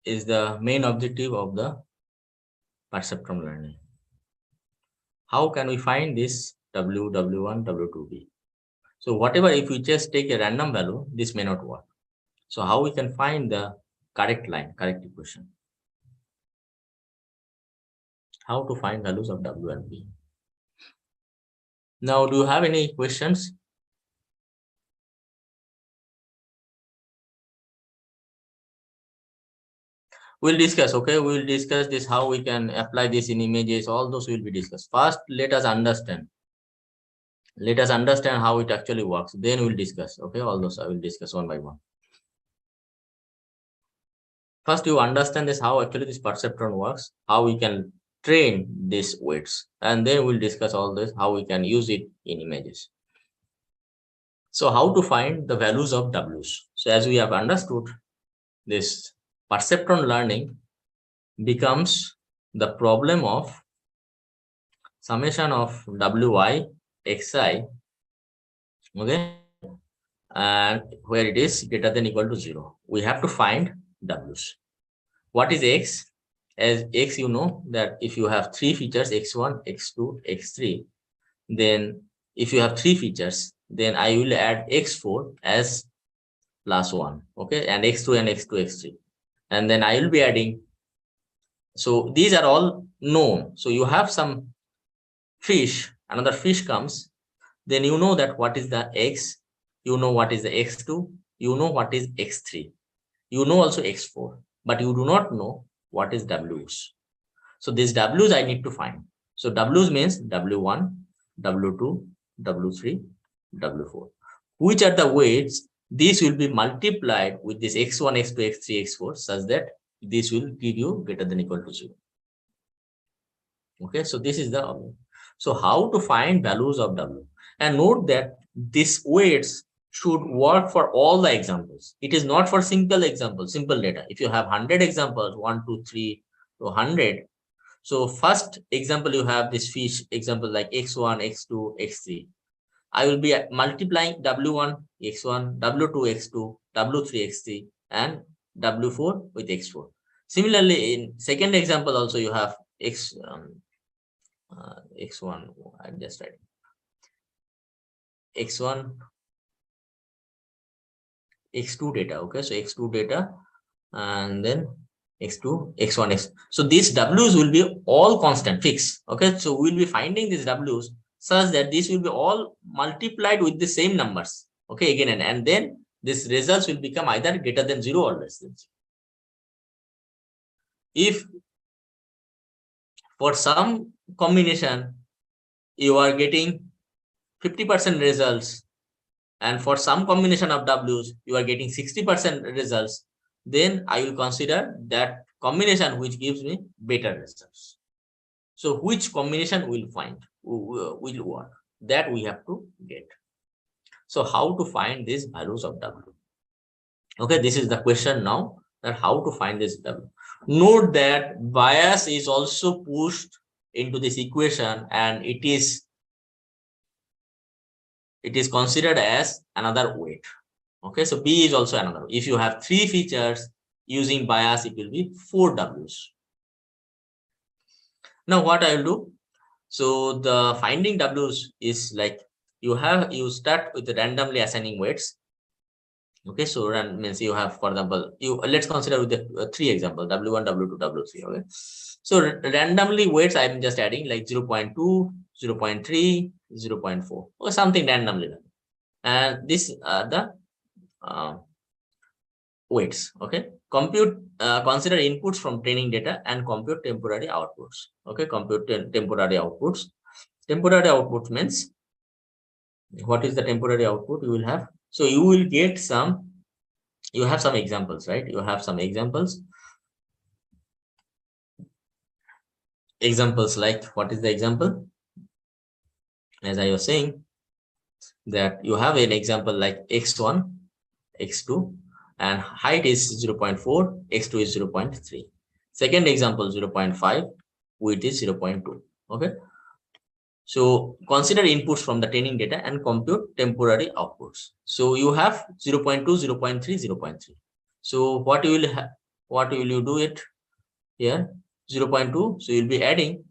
is the main objective of the perceptron learning. How can we find this w, w1, w2, b? So whatever, if we just take a random value, this may not work. So how we can find the correct line, correct equation? How to find values of w and b? Now, do you have any questions? We'll discuss, okay? We'll discuss this, how we can apply this in images, all those will be discussed. First, let us understand. Let us understand how it actually works. Then we'll discuss, okay? All those I will discuss one by one. First, you understand this, how actually this perceptron works, how we can train these weights, and then we'll discuss all this, how we can use it in images. So how to find the values of W's? So as we have understood, this perceptron learning becomes the problem of summation of wi xi, okay, and where it is greater than equal to 0. We have to find w's. What is x? As x, you know that if you have three features, x1, x2, x3, then if you have three features, then I will add x4 as plus 1, okay, and x2 and x2, x3, and then I will be adding. So these are all known. So you have some fish, another fish comes, then you know that what is the x, you know what is the x2, you know what is x3, you know also x4, but you do not know what is w's. So these w's I need to find. So w's means w1, w2, w3, w4. Which are the weights? These will be multiplied with this x1, x2, x3, x4 such that this will give you greater than equal to 0. Okay, so this is the, so how to find values of w, and note that these weights should work for all the examples. It is not for simple example, simple data. If you have 100 examples, 1, 2, 3 to 100. So first example, you have this fish example like x1, x2, x3. I will be multiplying w1, x1, w2, x2, w3, x3, and w4 with x4. Similarly, in second example also you have x1, I'm just writing x1, x2 data. Okay, so x2 data, and then x2, x1, x. So these w's will be all constant, fixed. Okay, so we'll be finding these w's such that this will be all multiplied with the same numbers. Okay, again and then this results will become either greater than 0 or less than 0. If for some combination you are getting 50% results, and for some combination of w's you are getting 60% results, then I will consider that combination which gives me better results. So which combination will will work, that we have to get. So how to find these values of w? Okay, this is the question now, that how to find this w. Note that bias is also pushed into this equation, and it is considered as another weight. Okay, so b is also another. If you have three features using bias, it will be 4 w's. Now what I will do, so the finding w's is like you start with randomly assigning weights. Okay, so run means you have, for example, let's consider with the three example, w1, w2, w3. Okay, so randomly weights I'm just adding like 0.2, 0.3, 0.4, or something randomly, and this the weights. Okay, compute, consider inputs from training data and compute temporary outputs. Okay, compute temporary outputs. Temporary output means, what is the temporary output you will have? So you will get some, you have some examples, right? You have some examples like, what is the example? As I was saying, that you have an example like x1, x2, and height is 0.4, x2 is 0.3. Second example 0.5, width is 0.2. Okay, so consider inputs from the training data and compute temporary outputs. So you have 0.2, 0.3, 0.3. So what will you do it here? 0.2, so you'll be adding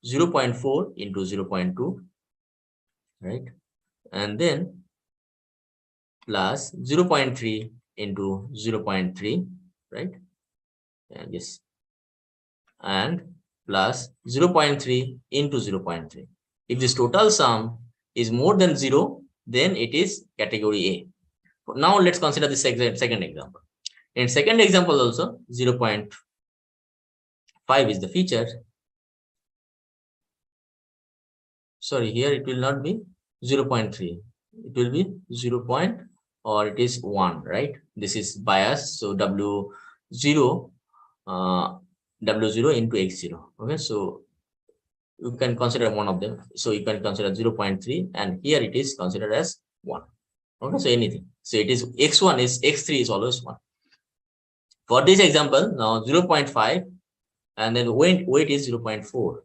0.4 into 0.2, right? And then plus 0.3 into 0.3, right? And yes, and plus 0.3 into 0.3. If this total sum is more than 0, then it is category A. Now let's consider the second example. In second example also 0.5 is the feature. Sorry, here it will not be 0.3. It will be 0. Or it is 1, right? This is bias. So W0 into X0. Okay, so you can consider one of them. So you can consider 0.3, and here it is considered as 1. Okay, so anything. So it is X1 is X3 is always 1. For this example, now 0.5, and then weight is 0.4.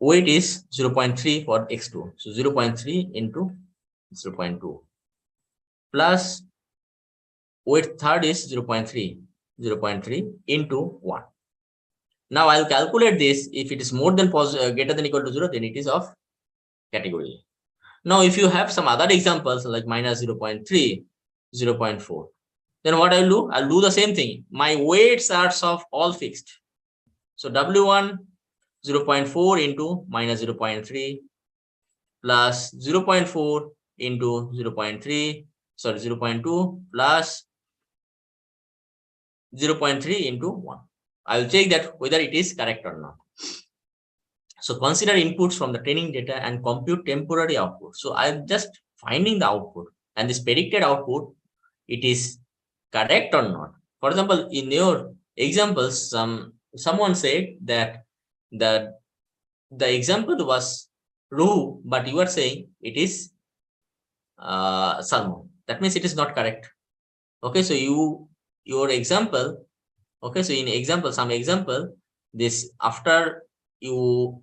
weight is 0.3 for x2. So 0.3 into 0.2 plus weight third is 0.3, 0.3 into 1. Now I'll calculate this. If it is more than greater than equal to 0, then it is of category A. Now, if you have some other examples like minus 0.3, 0.4, then what I'll do? I'll do the same thing. My weights are of all fixed. So W1 0.4 into minus 0.3 plus 0.4 into 0.3, sorry, 0.2 plus 0.3 into 1. I will check that whether it is correct or not. So consider inputs from the training data and compute temporary output. So I'm just finding the output, and this predicted output, it is correct or not. For example, in your examples, someone said that the example was roux, but you are saying it is salmon. That means it is not correct. Okay, so your example. Okay, so in some example, this after you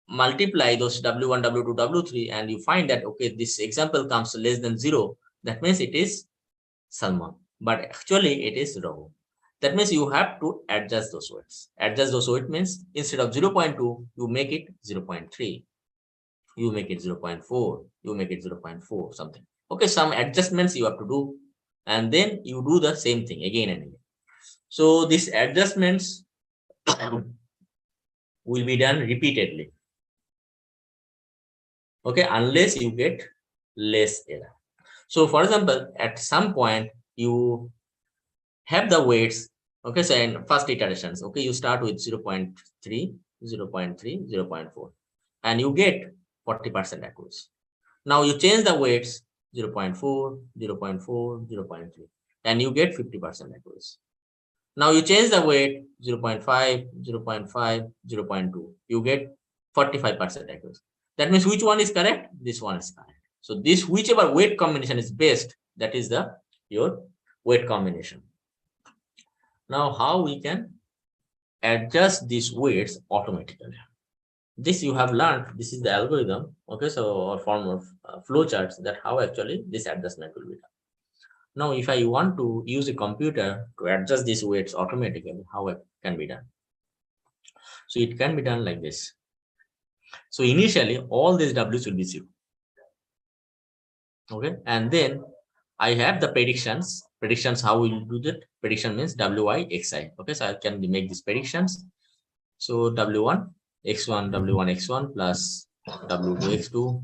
multiply those W1, W2, W3, and you find that, okay, this example comes less than 0. That means it is salmon, but actually it is roux. That means you have to adjust those weights. Adjust those weights means instead of 0.2, you make it 0.3. You make it 0.4. You make it 0.4, something. Okay, some adjustments you have to do, and then you do the same thing again and again. So these adjustments will be done repeatedly. Okay, unless you get less error. So for example, at some point you have the weights. Okay, so in first iterations, okay, you start with 0.3, 0.3, 0.4, and you get 40% accuracy. Now you change the weights 0.4, 0.4, 0.3, and you get 50% accuracy. Now you change the weight 0.5, 0.5, 0.2, you get 45% accuracy. That means which one is correct? This one is correct. So this whichever weight combination is best, that is your weight combination. Now how we can adjust these weights automatically? This you have learned. This is the algorithm. Okay, so or form of flowcharts that how actually this adjustment will be done. Now, if I want to use a computer to adjust these weights automatically, how it can be done? So it can be done like this. So initially, all these W's will be 0. Okay, and then I have the predictions. Predictions, how we will do that? Prediction means Wi, Xi. Okay, so I can make these predictions. So W1, X1, W1, X1 plus W2, X2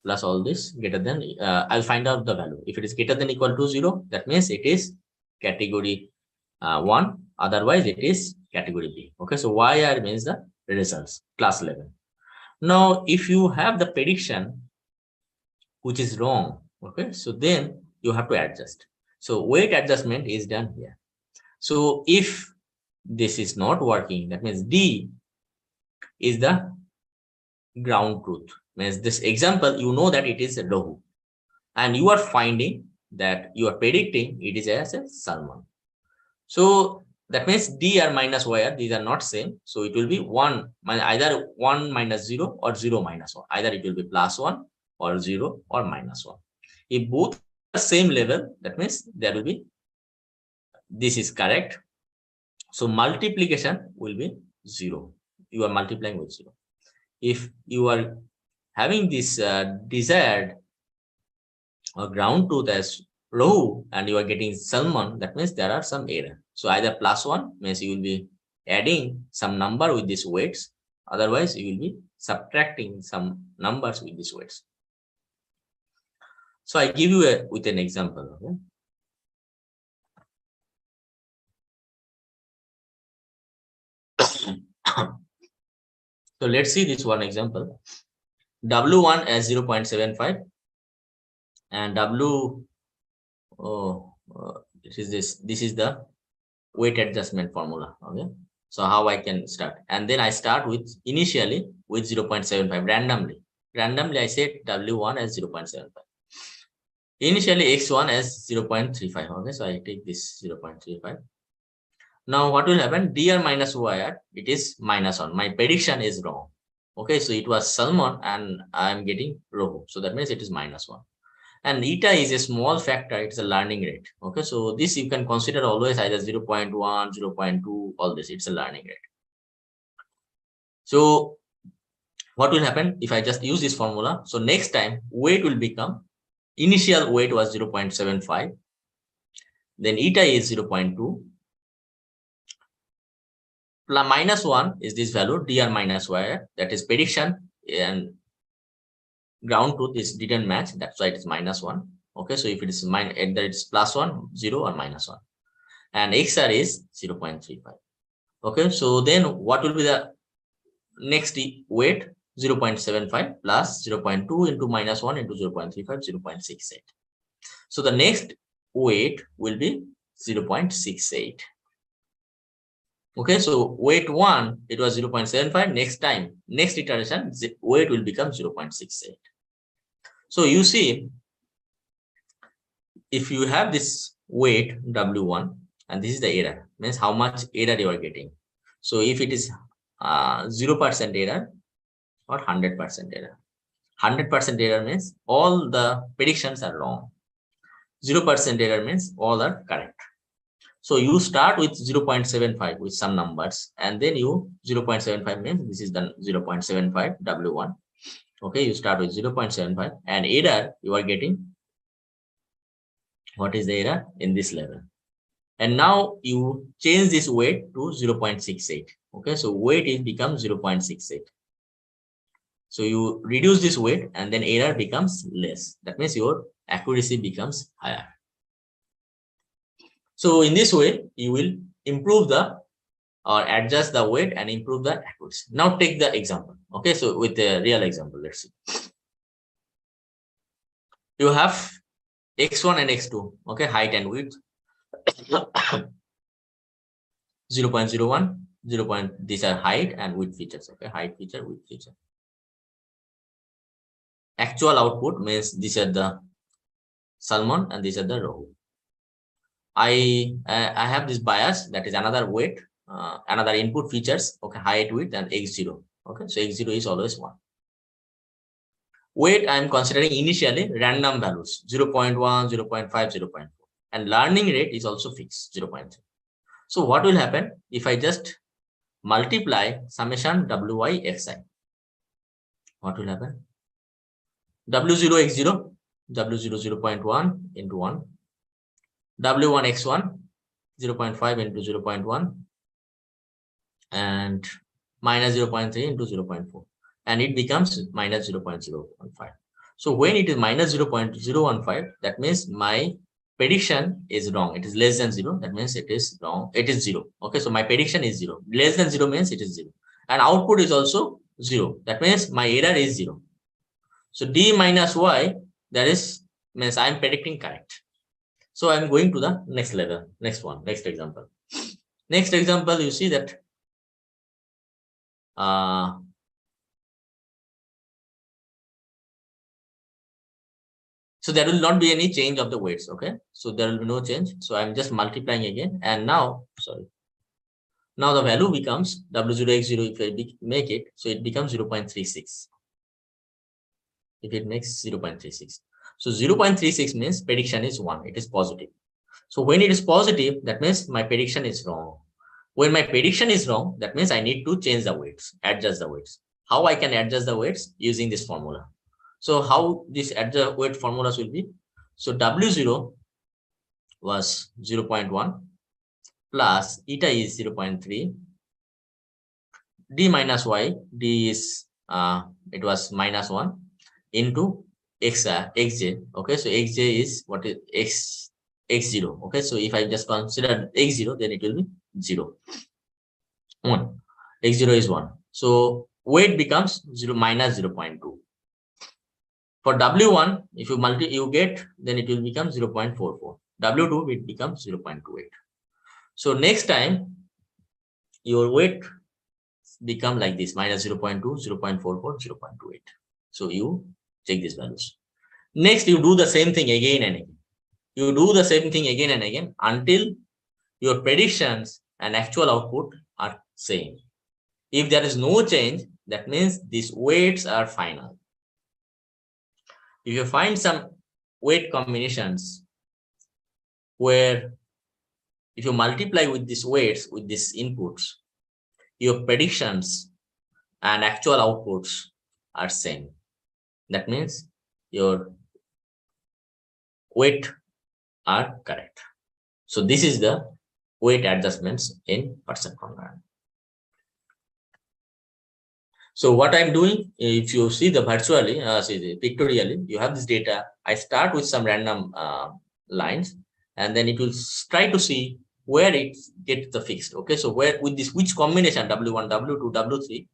plus all this greater than, I'll find out the value. If it is greater than equal to 0, that means it is category 1. Otherwise, it is category B. Okay, so YR means the results, class 11. Now, if you have the prediction which is wrong, okay, so then you have to adjust. So weight adjustment is done here. So if this is not working, that means D is the ground truth. Means this example, you know that it is a roux, and you are finding that you are predicting it is as a salmon. So that means DR minus YR, these are not same. So it will be 1, either 1 minus 0 or 0 minus 1. Either it will be plus 1 or 0 or minus 1. If both are same level, that means there will be, this is correct. So multiplication will be 0. You are multiplying with 0. If you are having this desired or ground truth as roux and you are getting salmon, that means there are some error. So either plus 1 means you will be adding some number with these weights. Otherwise, you will be subtracting some numbers with these weights. So I give you with an example. Okay? So let's see this one example. W1 as 0.75 and this is the weight adjustment formula. Okay, so how I can start, and then I start with initially with 0.75 randomly I set W1 as 0.75, initially X1 as 0.35. Okay, so I take this 0.35. Now what will happen? DR minus YR, it is minus 1. My prediction is wrong. Okay, so it was salmon and I'm getting rohu. So that means it is -1. And eta is a small factor, it's a learning rate. Okay, so this you can consider always either 0.1, 0.2, all this, it's a learning rate. So what will happen if I just use this formula? So next time weight will become, initial weight was 0.75, then eta is 0.2, plus -1 is this value dr minus y, that is prediction, and ground truth is didn't match, that's why it is -1. Okay, so if it is either it's +1, 0 or -1, and xr is 0.35. Okay, so then what will be the next weight? 0.75 plus 0.2 into -1 into 0.35, 0.68. So the next weight will be 0.68. Okay, so weight 1, it was 0.75. Next time, next iteration, weight will become 0.68. So you see, if you have this weight W1 and this is the error, means how much error you are getting. So if it is 0% error or 100% error, 100% error means all the predictions are wrong. 0% error means all are correct. So you start with 0.75 with some numbers, and then you 0.75 means this is the 0.75 W1. Okay, you start with 0.75 and error you are getting. What is the error in this level? And now you change this weight to 0.68. Okay, so weight is becomes 0.68. So you reduce this weight and then error becomes less. That means your accuracy becomes higher. So in this way, you will improve the or adjust the weight and improve the accuracy. Now take the example. Okay, so with the real example, let's see. You have x1 and x2. Okay, height and width. 0.01, 0. These are height and width features. Okay, height feature, width feature. Actual output means these are the salmon and these are the rohu. I have this bias, that is another weight, another input features. Okay, height, width, and x0. Okay, so x0 is always 1. Weight I am considering initially random values 0.1, 0.5, 0.4, and learning rate is also fixed 0.3. So what will happen if I just multiply summation wi xi? What will happen? W0 x0, W0 0.1 into 1, W1 x1 0.5 into 0.1, and minus 0.3 into 0.4, and it becomes minus 0.015. So when it is minus 0.015, that means my prediction is wrong. It is less than 0. That means it is wrong. It is 0. Okay, so my prediction is 0. Less than 0 means it is 0. And output is also 0. That means my error is 0. So d minus y, that is means I am predicting correct. So I am going to the next level, next one, next example. Next example, you see that so there will not be any change of the weights. Okay, so there will be no change. So I'm just multiplying again, and now now the value becomes W0 x0. If I make it, so it becomes 0.36. If it makes 0.36, so 0.36 means prediction is 1. It is positive. So when it is positive, that means my prediction is wrong. When my prediction is wrong, that means I need to change the weights, adjust the weights. How I can adjust the weights? Using this formula. So how this adjust weight formulas will be? So W0 was 0.1 plus eta is 0.3, d minus y, d is it was -1 into xj. Okay, so xj is what is x0. Okay, so if I just consider x0, then it will be 0. 1. X0 is 1. So weight becomes 0 minus 0.2. For W1, if you get, then it will become 0.44. W2, it becomes 0.28. So next time, your weight become like this, minus 0.2, 0.44, 0.28. So you check these values. Next, you do the same thing again and again. You do the same thing again and again until your predictions and actual output are same. If there is no change, That means these weights are final. If you find some weight combinations where if you multiply with these weights, with these inputs, your predictions and actual outputs are same. That means your weight are correct. So this is the weight adjustments in perceptron learning. So what I'm doing, if you see the virtually, pictorially, you have this data. I start with some random lines, and then it will try to see where it gets the fixed. Okay, so where with this, which combination W1, W2, W3,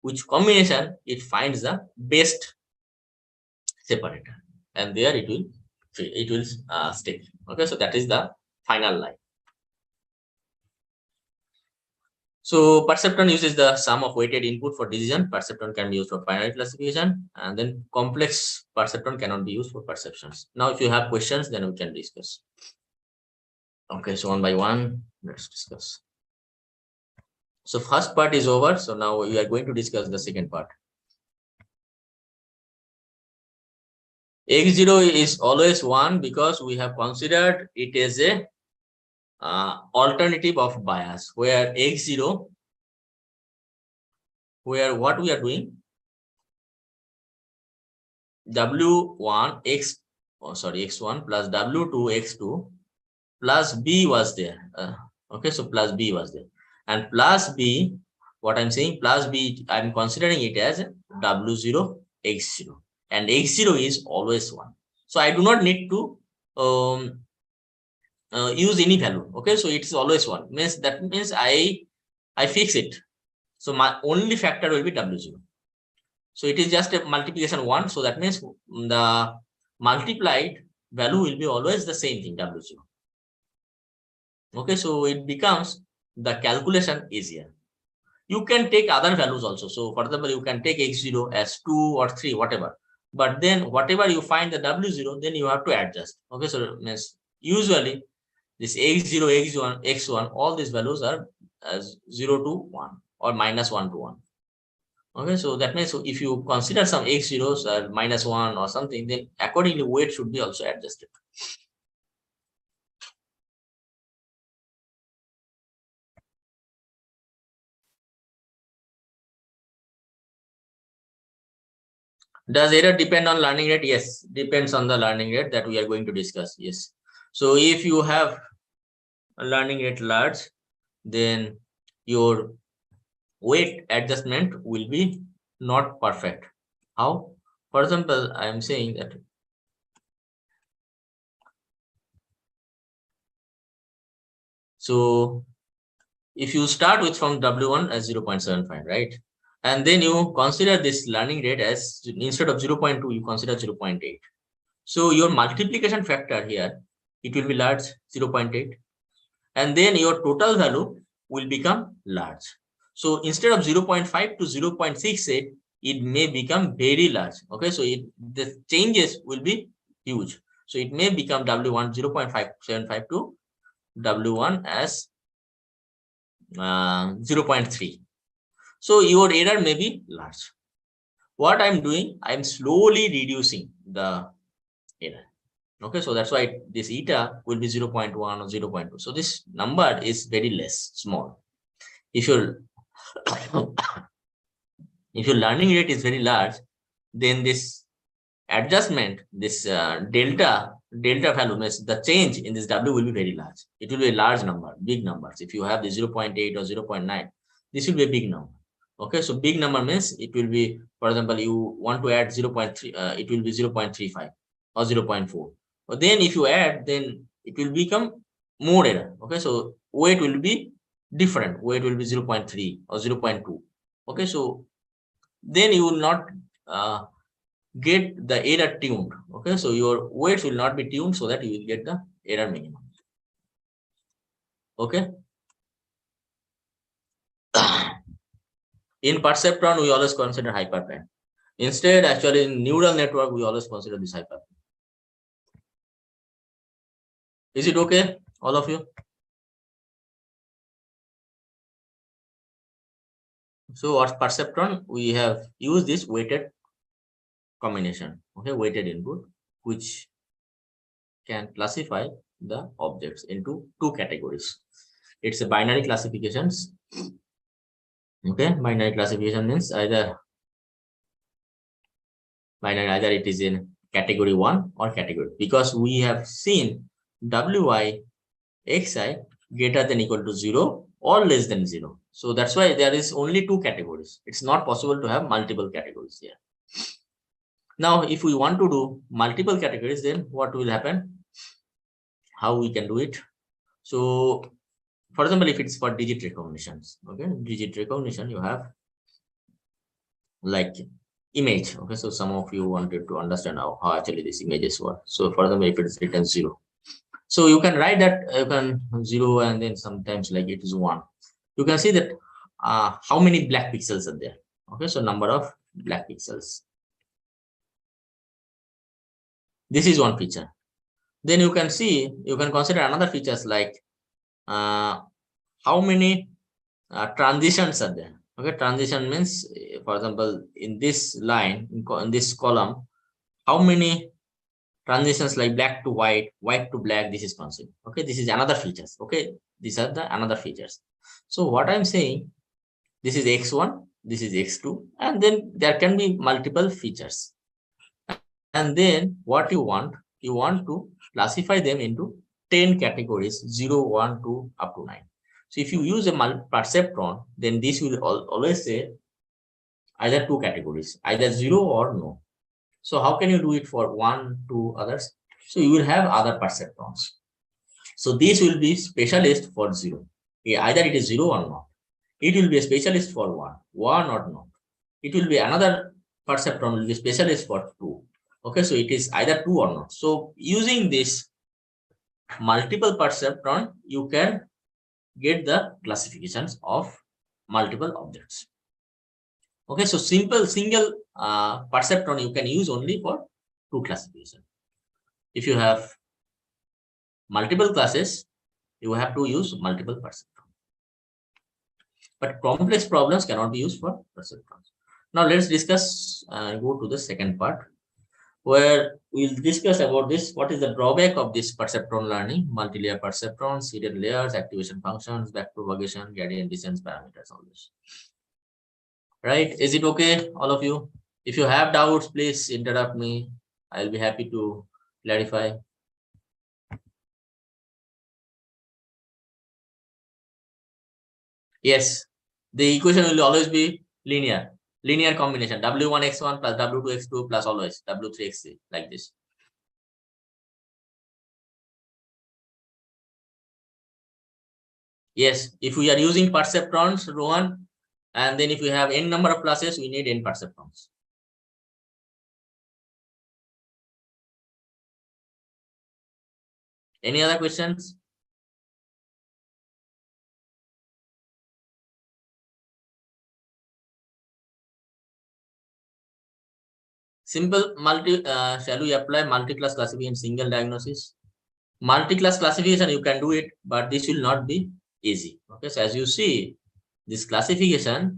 which combination it finds the best separator, and there it will stick. Okay, so that is the final line. So perceptron uses the sum of weighted input for decision. Perceptron can be used for binary classification, and then complex perceptron cannot be used for perceptions. Now, if you have questions, then we can discuss. Okay, so one by one, let's discuss. So first part is over. So now we are going to discuss the second part. X0 is always 1 because we have considered it as a alternative of bias, where X0, where what we are doing, W1 X, X1 plus W2 X2 plus B was there. Okay, so plus B was there, and plus B, what I'm saying, plus B, I'm considering it as W0 X0, and X0 is always 1. So I do not need to use any value. Okay, so it's always 1. That means I fix it. So my only factor will be W0. So it is just a multiplication 1. So that means the multiplied value will be always the same thing, W0. Okay, so it becomes the calculation easier. You can take other values also. So for example, you can take X0 as 2 or 3, whatever. But then whatever you find the W0, then you have to adjust. Okay, so means usually this X0, X1, X1, all these values are as 0 to 1 or minus 1 to 1. Okay, so that means if you consider some X0s are minus 1 or something, then accordingly weight should be also adjusted. Does error depend on learning rate? Yes, depends on the learning rate that we are going to discuss. Yes. So if you have a learning rate large, then your weight adjustment will be not perfect. How? For example, I am saying that so if you start with from W1 as 0.75, right? And then you consider this learning rate as, instead of 0.2, you consider 0.8. So your multiplication factor here, it will be large, 0.8. And then your total value will become large. So instead of 0.5 to 0.68, it may become very large. Okay, so the changes will be huge. So it may become W1 0.575 to W1 as 0.3. So your error may be large. What I'm doing, I'm slowly reducing the error. Okay, so that's why this eta will be 0.1 or 0.2. So this number is very less, small. If your if your learning rate is very large, then this adjustment, this delta value, means the change in this W will be very large. It will be a large number, big numbers. If you have the 0.8 or 0.9, this will be a big number. Okay, so big number means it will be, for example, you want to add 0.3, it will be 0.35 or 0.4. But then if you add, then it will become more error. Okay, so weight will be different. Weight will be 0.3 or 0.2. Okay, so then you will not get the error tuned. Okay, so your weights will not be tuned so that you will get the error minimum. Okay. In perceptron, we always consider hyperplane. Instead, actually, in neural network, we always consider this hyperplane. Is it okay, all of you? So our perceptron, we have used this weighted combination, okay, weighted input, which can classify the objects into two categories. It's a binary classifications. Okay, binary classification means either it is in category 1 or category, because we have seen wi xi greater than equal to 0 or less than 0. So that's why there is only two categories. It's not possible to have multiple categories here. Now, if we want to do multiple categories, then what will happen? How we can do it? So, for example, if it's for digit recognitions, okay, digit recognition, you have like image. Okay, so some of you wanted to understand how actually these images work. So, for example, if it's written 0, so you can write that you can 0 and then sometimes like it is 1. You can see that how many black pixels are there. Okay, so number of black pixels. This is one feature. Then you can see, you can consider another features like how many transitions are there. Okay, transition means, for example, in this line, in this column, how many transitions like black to white, white to black, this is considered. Okay, this is another features. Okay, these are the another features. So what I'm saying, this is x1, this is x2, and then there can be multiple features. And then what you want to classify them into 10 categories, 0, 1, 2, up to 9. So if you use a perceptron, then this will always say either two categories, either 0 or no. So how can you do it for 1, 2 others? So you will have other perceptrons. So this will be specialist for 0. Either it is 0 or not. It will be a specialist for 1 or not. It will be another perceptron will be specialist for 2. Okay, so it is either 2 or not. So using this multiple perceptron, you can get the classifications of multiple objects. Okay, so single perceptron you can use only for two classification. If you have multiple classes, you have to use multiple perceptron. But complex problems cannot be used for perceptrons. Now let's discuss, go to the second part, where we'll discuss about this. What is the drawback of this perceptron learning? Multi-layer perceptrons, hidden layers, activation functions, backpropagation, gradient descent parameters, all this. Right? Is it okay, all of you? If you have doubts, please interrupt me. I'll be happy to clarify. Yes, the equation will always be linear. Linear combination, W1x1 plus W2x2 plus always W3x3, like this. Yes, if we are using perceptrons, Rohan, and then if we have n number of classes, we need n perceptrons. Any other questions? Simple shall we apply multi-class classification single diagnosis? Multi-class classification, you can do it, but this will not be easy. Okay, so as you see, this classification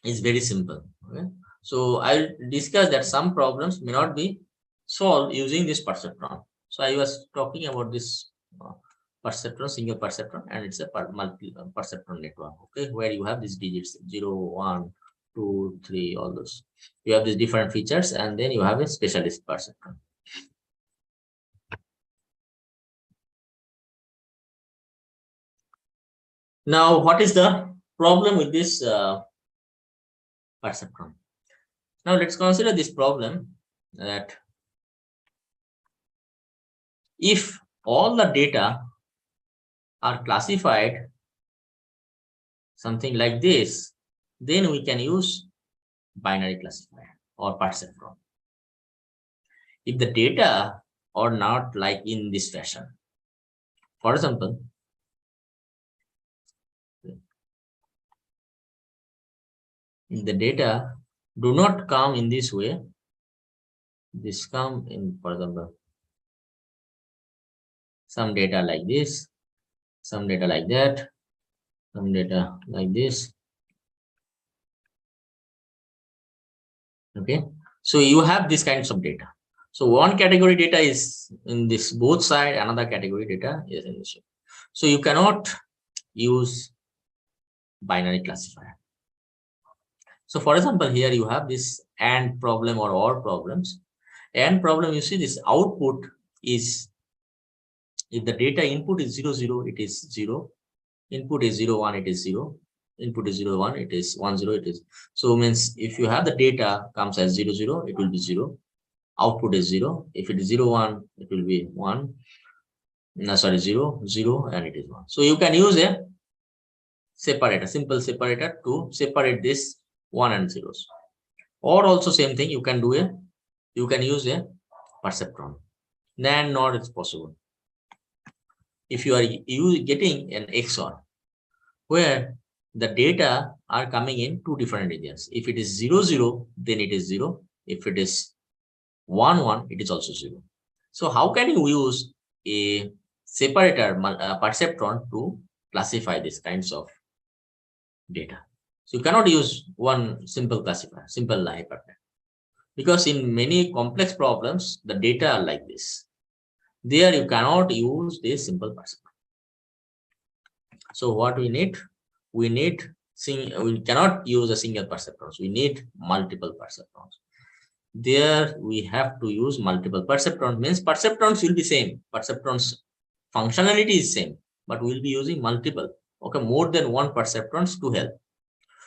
is very simple. Okay, so I'll discuss that some problems may not be solved using this perceptron. So I was talking about this perceptron, single perceptron, and it's a multi perceptron network. Okay, where you have these digits 0, 1, 2, 3, all those. You have these different features, and then you have a specialist perceptron. Now, what is the problem with this perceptron? Now, let's consider this problem that if all the data are classified something like this, then we can use binary classifier or perceptron. If the data are not like in this fashion, for example, if the data do not come in this way, this come in, for example, some data like this, some data like that, some data like this, Okay, so you have these kinds of data. So one category data is in this both side, another category data is in this. So you cannot use binary classifier. So for example, here you have this AND problem or OR problems. AND problem, you see this output is, if the data input is 0, 0, it is 0. Input is 0, 1, it is 0. Input is 0, 1, it is 1, 0, it is. So means if you have the data comes as 0, 0, it will be 0. Output is 0. If it is 0, 1, it will be 1. No, sorry, 0, 0, and it is 1. So you can use a separator, simple separator to separate this 1 and 0s. Or also same thing, you can use a perceptron. NAND NOR is possible. If you are getting an XOR where the data are coming in two different regions. If it is 0, 0, then it is 0. If it is 1, 1, it is also 0. So how can you use a separator perceptron to classify these kinds of data? So you cannot use one simple classifier, simple hypertext, because in many complex problems, the data are like this. There you cannot use this simple perceptron. So what we need? We cannot use a single perceptrons. We need multiple perceptrons. There we have to use multiple perceptrons. Means perceptrons will be same. Perceptrons functionality is same, but we'll be using multiple. Okay, more than one perceptrons to help.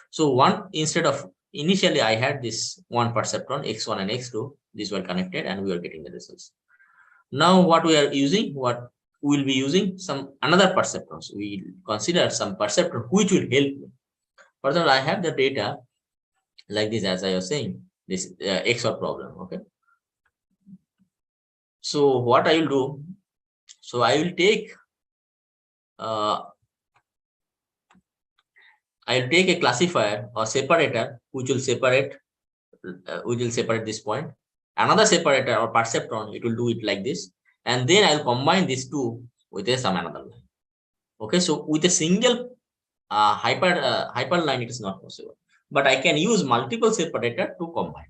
So one, instead of initially I had this one perceptron x1 and x2. These were connected and we are getting the results. Now what we are using, what we'll be using some another perceptrons. We consider some perceptron which will help me. For example, I have the data like this, as I was saying, this XOR problem. Okay. So what I will do, so I will take a classifier or separator which will separate this point. Another separator or perceptron, it will do it like this, and then I'll combine these two with some another line. Okay, so with a single hyperline, it is not possible, but I can use multiple separator to combine.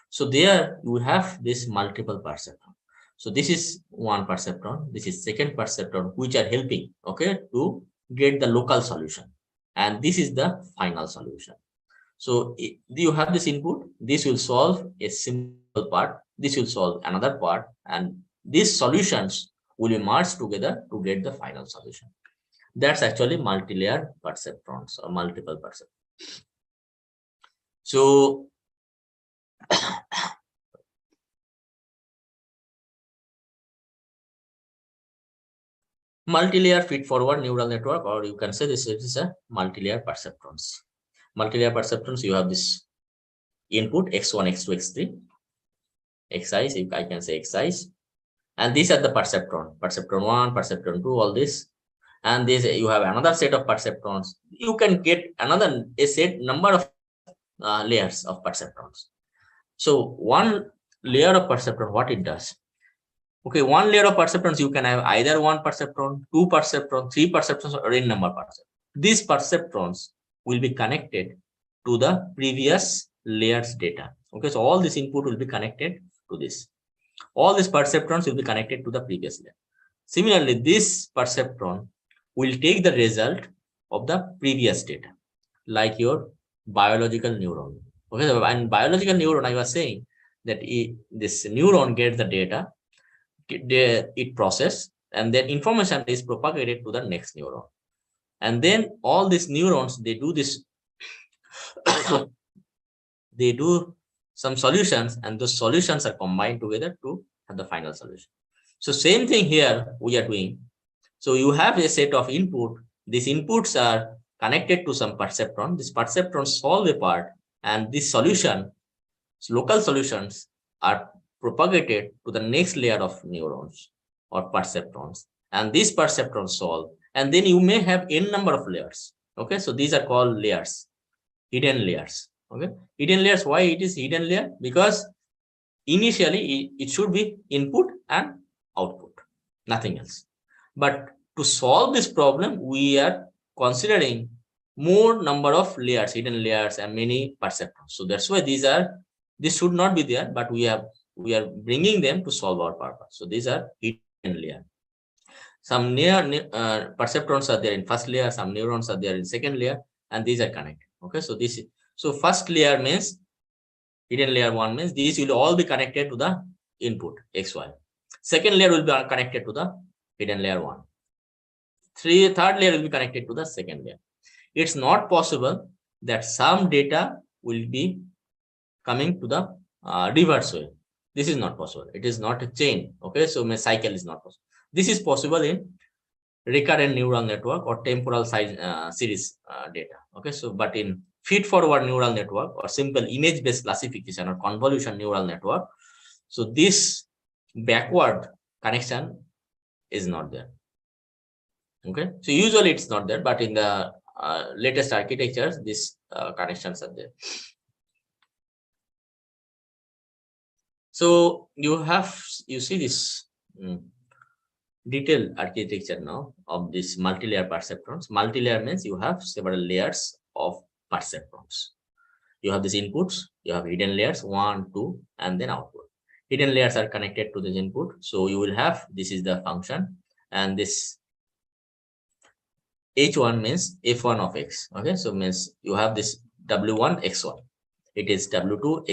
So there you have this multiple perceptron. So this is one perceptron, this is second perceptron, which are helping, okay, to get the local solution, and this is the final solution. So you have this input, this will solve a simple part, this will solve another part, and these solutions will be merged together to get the final solution. That's actually multi-layer perceptrons or multiple perceptrons. So multi-layer feed-forward neural network, or you can say this is a multi-layer perceptrons. Multi-layer perceptrons, you have this input x1, x2, x3, xi's, if I can say xi's, and these are the perceptron, perceptron 1, perceptron 2, all this, and this you have another set of perceptrons. You can get another number of layers of perceptrons. So one layer of perceptron, what it does? Okay, one layer of perceptrons, you can have either one perceptron, two perceptrons, three perceptrons, or n number perceptrons. These perceptrons will be connected to the previous layer's data. Okay, so all this input will be connected to this. All these perceptrons will be connected to the previous layer. Similarly, this perceptron will take the result of the previous data, like your biological neuron. Okay, and biological neuron, I was saying that this neuron gets the data, it process, and then information is propagated to the next neuron, and then all these neurons, they do this they do some solutions, and those solutions are combined together to have the final solution. So same thing here we are doing. So you have a set of input, these inputs are connected to some perceptron, this perceptron solve a part, and this solution, local solutions, are propagated to the next layer of neurons or perceptrons, and these perceptrons solve, and then you may have n number of layers. Okay, so these are called layers, hidden layers. Okay, hidden layers, why it is hidden layer? Because initially it should be input and output, nothing else. But to solve this problem, we are considering more number of layers, hidden layers, and many perceptrons. So that's why these are This should not be there, but we are bringing them to solve our purpose. So these are hidden layer. Some perceptrons are there in first layer, some neurons are there in second layer, and these are connected. Okay, so this is, so first layer means hidden layer 1 means these will all be connected to the input XY. Second layer will be connected to the hidden layer 1. Third layer will be connected to the second layer. It's not possible that some data will be coming to the reverse way. This is not possible. It is not a chain. Okay, so my cycle is not possible. This is possible in recurrent neural network or temporal size series data. Okay, so but in feed-forward neural network or simple image-based classification or convolution neural network, so this backward connection is not there. Okay, so usually it's not there, but in the latest architectures, these connections are there. So you see this detailed architecture now of this multi-layer perceptrons. Multi-layer means you have several layers of perceptrons. You have these inputs, you have hidden layers 1, 2, and then output. Hidden layers are connected to this input, so you will have, this is the function, and this H1 means F1 of X. Okay, so means you have this W1 X1. It is W2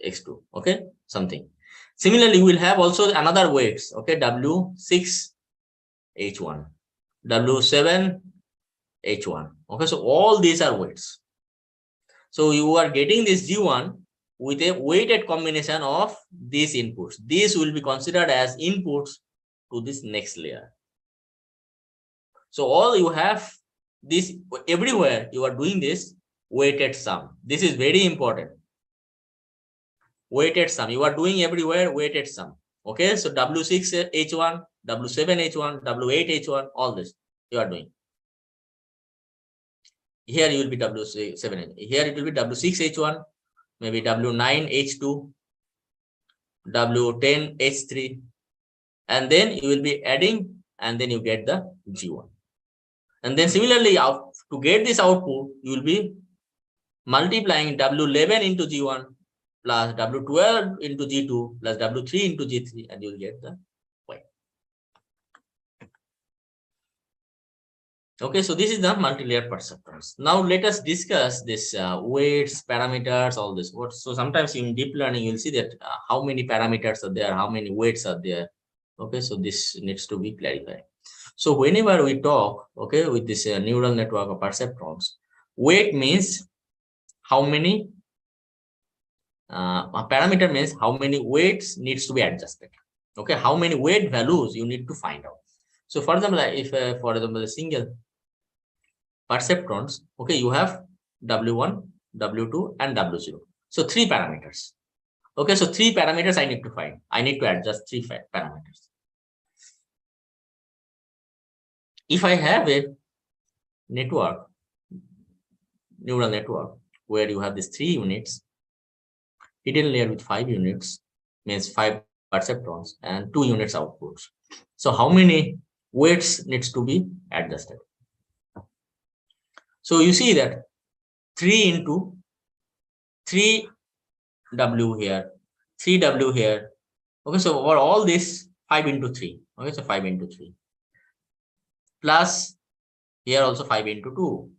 X2. Okay, something. Similarly, you will have also another weights. Okay, W6 H1, W7 H1. Okay, so all these are weights. So you are getting this G1 with a weighted combination of these inputs. These will be considered as inputs to this next layer. So all you have this everywhere you are doing this weighted sum. This is very important. Weighted sum. You are doing everywhere weighted sum. Okay, so W6 H1, W7 H1, W8 H1, all this you are doing. Here you will be W7. Here it will be W6 H1, maybe W9 H2, W10 H3, and then you will be adding, and then you get the G1. And then similarly, to get this output, you will be multiplying W11 into G1 plus W12 into G2 plus W3 into G3, and you will get the Y. Okay, so this is the multi-layer perceptrons. Now let us discuss this weights, parameters, all this. So sometimes in deep learning, you'll see that how many parameters are there, how many weights are there. Okay, so this needs to be clarified. So whenever we talk, okay, with this neural network of perceptrons, weight means how many, a parameter means how many weights needs to be adjusted. Okay, how many weight values you need to find out. So for example, if for example a single perceptrons, okay, you have W1, W2, and W0. So 3 parameters. Okay, so 3 parameters I need to find. I need to adjust 3 parameters. If I have a network, neural network, where you have these 3 units, hidden layer with 5 units means 5 perceptrons and 2 units outputs. So how many weights needs to be adjusted? So you see that 3 into 3W here, 3W here. Okay, so for all this 5 into 3. Okay, so 5 into 3. Plus here also 5 into 2.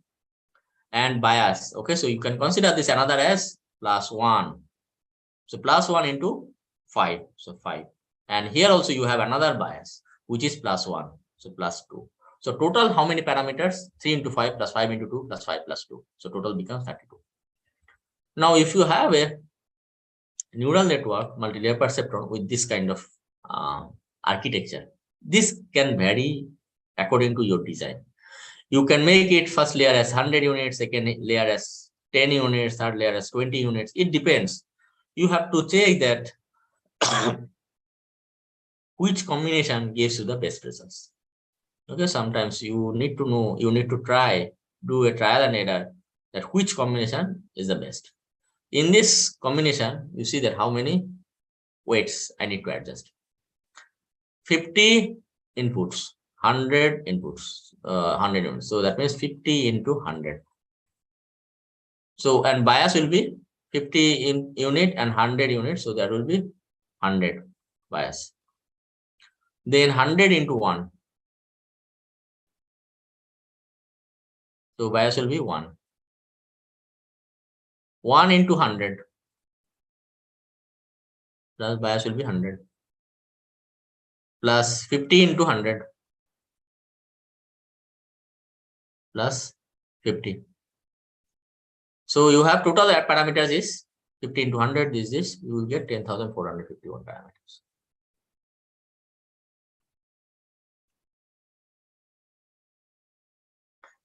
And bias. Okay, so you can consider this another as plus 1. So plus 1 into 5. So 5. And here also you have another bias, which is plus 1. So plus 2. So total how many parameters? 3 into 5 plus 5 into 2 plus 5 plus 2. So total becomes 32. Now if you have a neural network multi-layer perceptron with this kind of architecture, this can vary according to your design. You can make it first layer as 100 units, second layer as 10 units, third layer as 20 units. It depends. You have to check that which combination gives you the best results. Okay, sometimes you need to know, you need to do a trial and error that which combination is the best. In this combination, you see that how many weights I need to adjust. 50 inputs, 100 inputs, 100 units. So that means 50 into 100. So, and bias will be 50 in unit and 100 units, so that will be 100 bias. Then 100 into 1, so bias will be 1. 1 into 100, plus bias will be 100, plus 50 into 100, plus 50. So you have total parameters is 50 into 100 is this, you will get 10,451 parameters.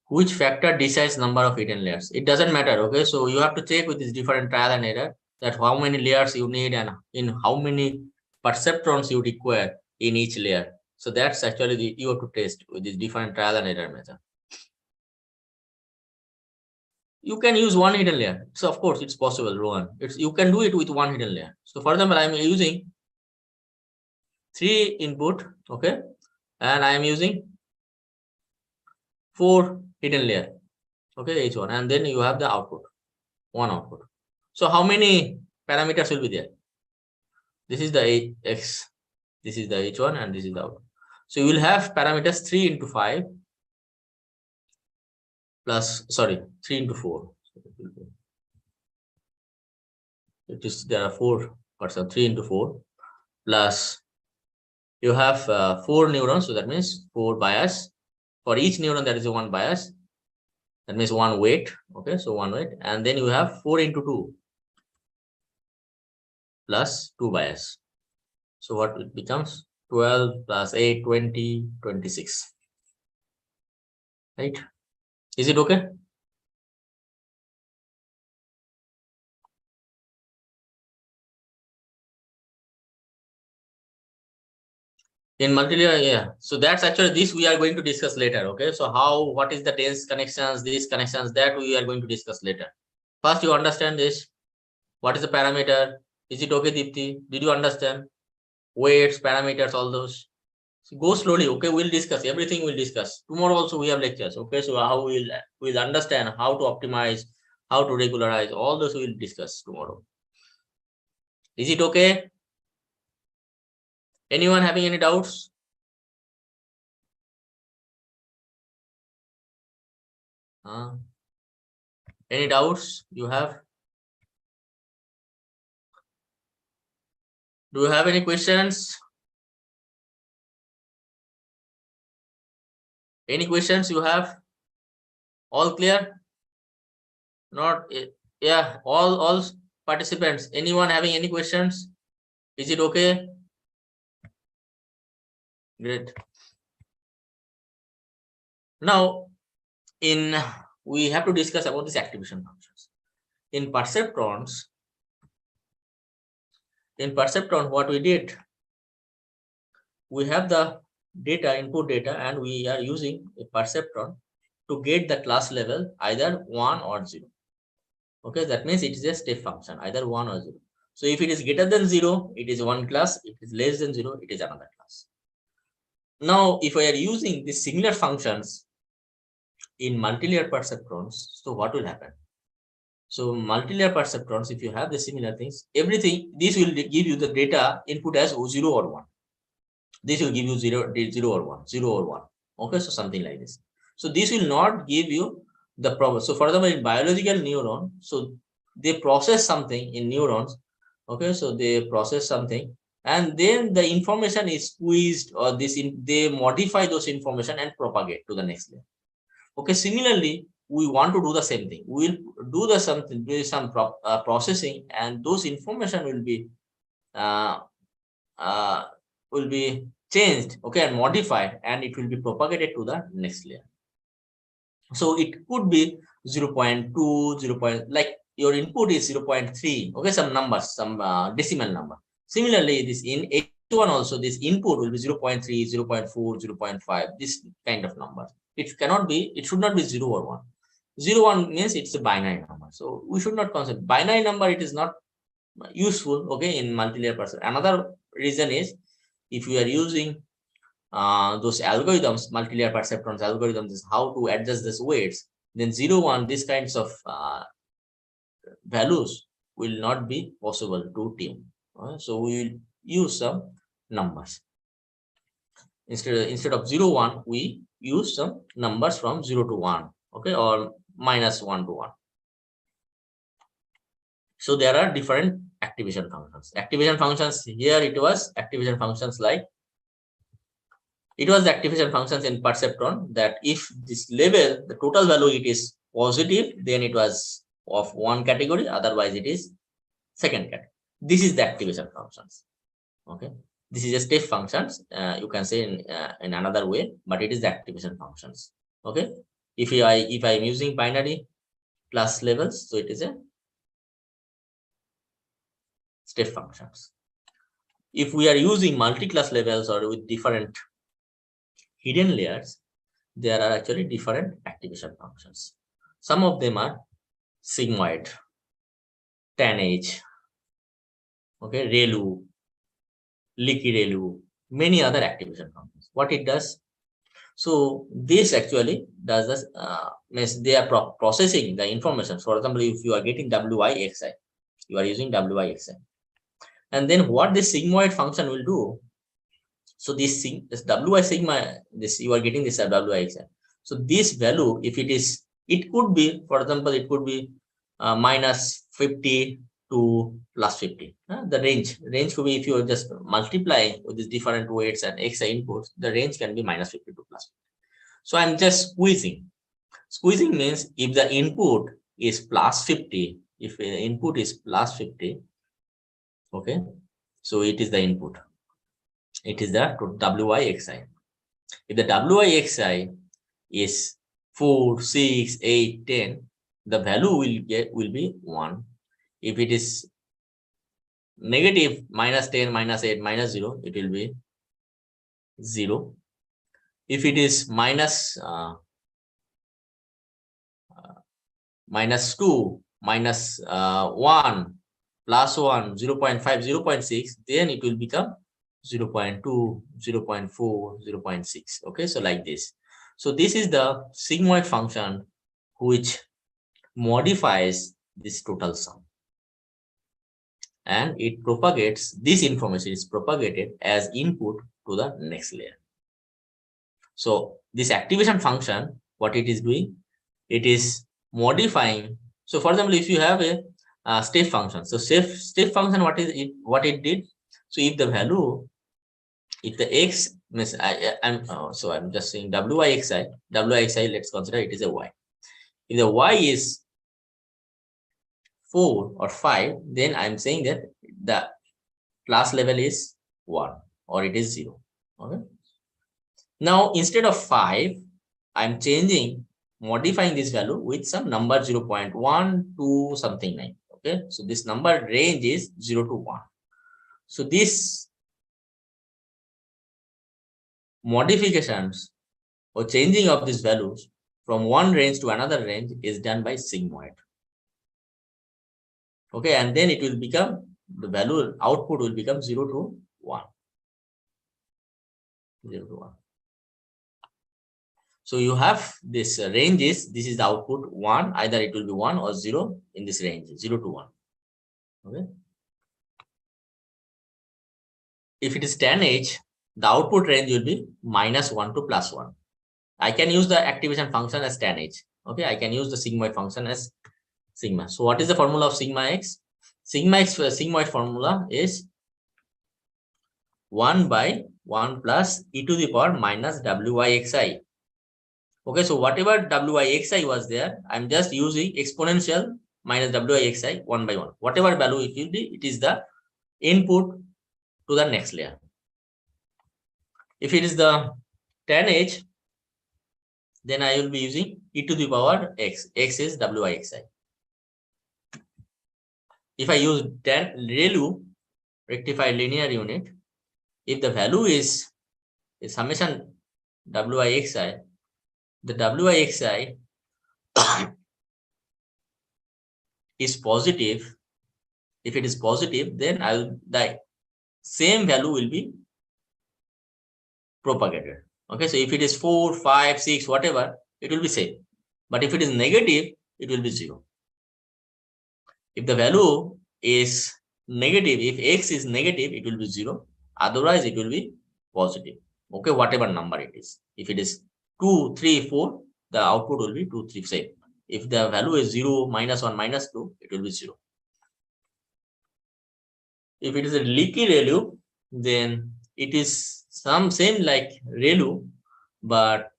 Which factor decides number of hidden layers? It doesn't matter, okay? So you have to check with this different trial and error that how many layers you need and in how many perceptrons you require in each layer. So that's actually you have to test with this different trial and error method. You can use one hidden layer. So of course it's possible, Rohan. You can do it with one hidden layer. So for example, I'm using 3 input, okay, and I am using 4 hidden layer, okay, each one, and then you have the output, one output. So how many parameters will be there? This is the x, this is the h1, and this is the output. So you will have parameters 3 into 5 plus 3 into 4. It is there are 4 percent, 3 into 4 plus you have 4 neurons, so that means 4 bias. For each neuron there is a 1 bias, that means 1 weight, okay, so 1 weight, and then you have 4 into 2 plus 2 bias. So what it becomes? 12 plus 8, 20, 26. Right? Is it okay? In multi-layer, yeah. So that's actually this we are going to discuss later. Okay. So what is the dense connections, these connections, that we are going to discuss later. First, you understand this. What is the parameter? Is it okay, Deepti? Did you understand? Weights, parameters, all those. So go slowly. Okay. We'll discuss everything. We'll discuss tomorrow. Also, we have lectures. Okay. So how we'll understand how to optimize, how to regularize, all those we'll discuss tomorrow. Is it okay? Anyone having any doubts? Any doubts you have? Do you have any questions? Any questions you have? All clear? Not, yeah, all participants. Anyone having any questions? Is it okay? Great. Now, we have to discuss about this activation functions. In perceptrons, what we did, we have the data, input data, and we are using a perceptron to get the class level either 1 or 0. Okay, that means it is a step function, either 1 or 0. So if it is greater than 0, it is one class. If it is less than 0, it is another class. Now, if we are using these similar functions in multilayer perceptrons, so what will happen? So multilayer perceptrons, if you have the similar things, everything, this will give you the data input as 0 or 1. This will give you 0 or 1, 0 or 1. Okay, so something like this. So this will not give you the problem. So for example, in biological neuron, so they process something in neurons. Okay, so they process something, and then the information is squeezed, or they modify those information and propagate to the next layer. Okay, similarly, we want to do the same thing. We will do some processing, and those information will be changed, okay, and modified, and it will be propagated to the next layer. So it could be 0.2, 0. Like your input is 0.3, okay, some numbers, some decimal number. Similarly, this in H1 also, this input will be 0.3, 0.4, 0.5, this kind of number. It should not be 0 or 1. 0, 1 means it's a binary number. So we should not consider binary number. It is not useful, okay, in multilayer person. Another reason is if you are using those algorithms, multilayer perceptrons algorithms, is how to adjust these weights, then 0, 1, these kinds of values will not be possible to tune. So we will use some numbers. Instead of 0, 1, we use some numbers from 0 to 1, okay, or minus 1 to 1. So there are different activation functions. Activation functions here, it was activation functions like, it was the activation functions in perceptron that if this level, the total value, it is positive, then it was of one category, otherwise it is second category. This is the activation functions. Okay, this is a step functions. You can say in another way, but it is the activation functions. Okay, if I am using binary plus levels, so it is a step functions. If we are using multi-class levels or with different hidden layers, there are actually different activation functions. Some of them are sigmoid, tanh, okay, ReLU, leaky ReLU, many other activation functions. What it does? So this actually does this, means they are processing the information. For example, if you are getting WIXI, you are using WIXI. And then what this sigmoid function will do, so this WI sigma, this you are getting this WIXI. So this value, if it is, it could be, for example, it could be minus 50 to plus 50. The range could be, if you are just multiplying with these different weights and XI inputs, the range can be minus 50 to plus 50. So I'm just squeezing. Squeezing means if the input is plus 50, if the input is plus 50, okay, so it is the input. It is the WIXI. If the WIXI is 4, 6, 8, 10, the value will be 1. If it is negative minus 10, minus 8, minus 0, it will be 0. If it is minus 2, minus 1, plus 1, 0 0.5, 0 0.6, then it will become 0 0.2, 0 0.4, 0 0.6. Okay, so like this. So this is the sigmoid function which modifies this total sum. And it propagates, this information is propagated as input to the next layer. So this activation function, what it is doing, it is modifying. So for example, if you have a step function, so step function, what it did, so if the value, if the x means I'm just saying WIXI, let's consider it is a y. If the y is 4 or 5, then I'm saying that the class level is 1 or it is 0. Okay, now instead of 5, I'm changing, modifying this value with some number 0 0.1 to something like, okay, so this number range is 0 to 1. So this modifications or changing of these values from one range to another range is done by sigmoid. Okay, and then it will become, the value output will become 0 to 1. 0 to 1. So you have this ranges, this is the output 1, either it will be 1 or 0 in this range, 0 to 1. Okay. If it is tanh, the output range will be minus 1 to plus 1. I can use the activation function as tanh. Okay, I can use the sigmoid function as sigma. So what is the formula of sigma x? Sigma x sigmoid formula is 1 by 1 plus e to the power minus WIXI. Okay, so whatever WIXI was there, I'm just using exponential minus WIXI 1 by 1. Whatever value it will be, it is the input to the next layer. If it is the tanh, then I will be using e to the power x. X is WIXI. If I use ReLU, rectified linear unit, if the value is summation WIXI, the WIXI is positive. If it is positive, then the same value will be propagated. Okay, so if it is 4, 5, 6, whatever, it will be same. But if it is negative, it will be 0. If the value is negative, if x is negative, it will be 0. Otherwise, it will be positive. Okay, whatever number it is. If it is 2, 3, 4, the output will be 2, 3, 6. If the value is 0, -1, -2, it will be 0. If it is a leaky ReLU, then it is same like ReLU, but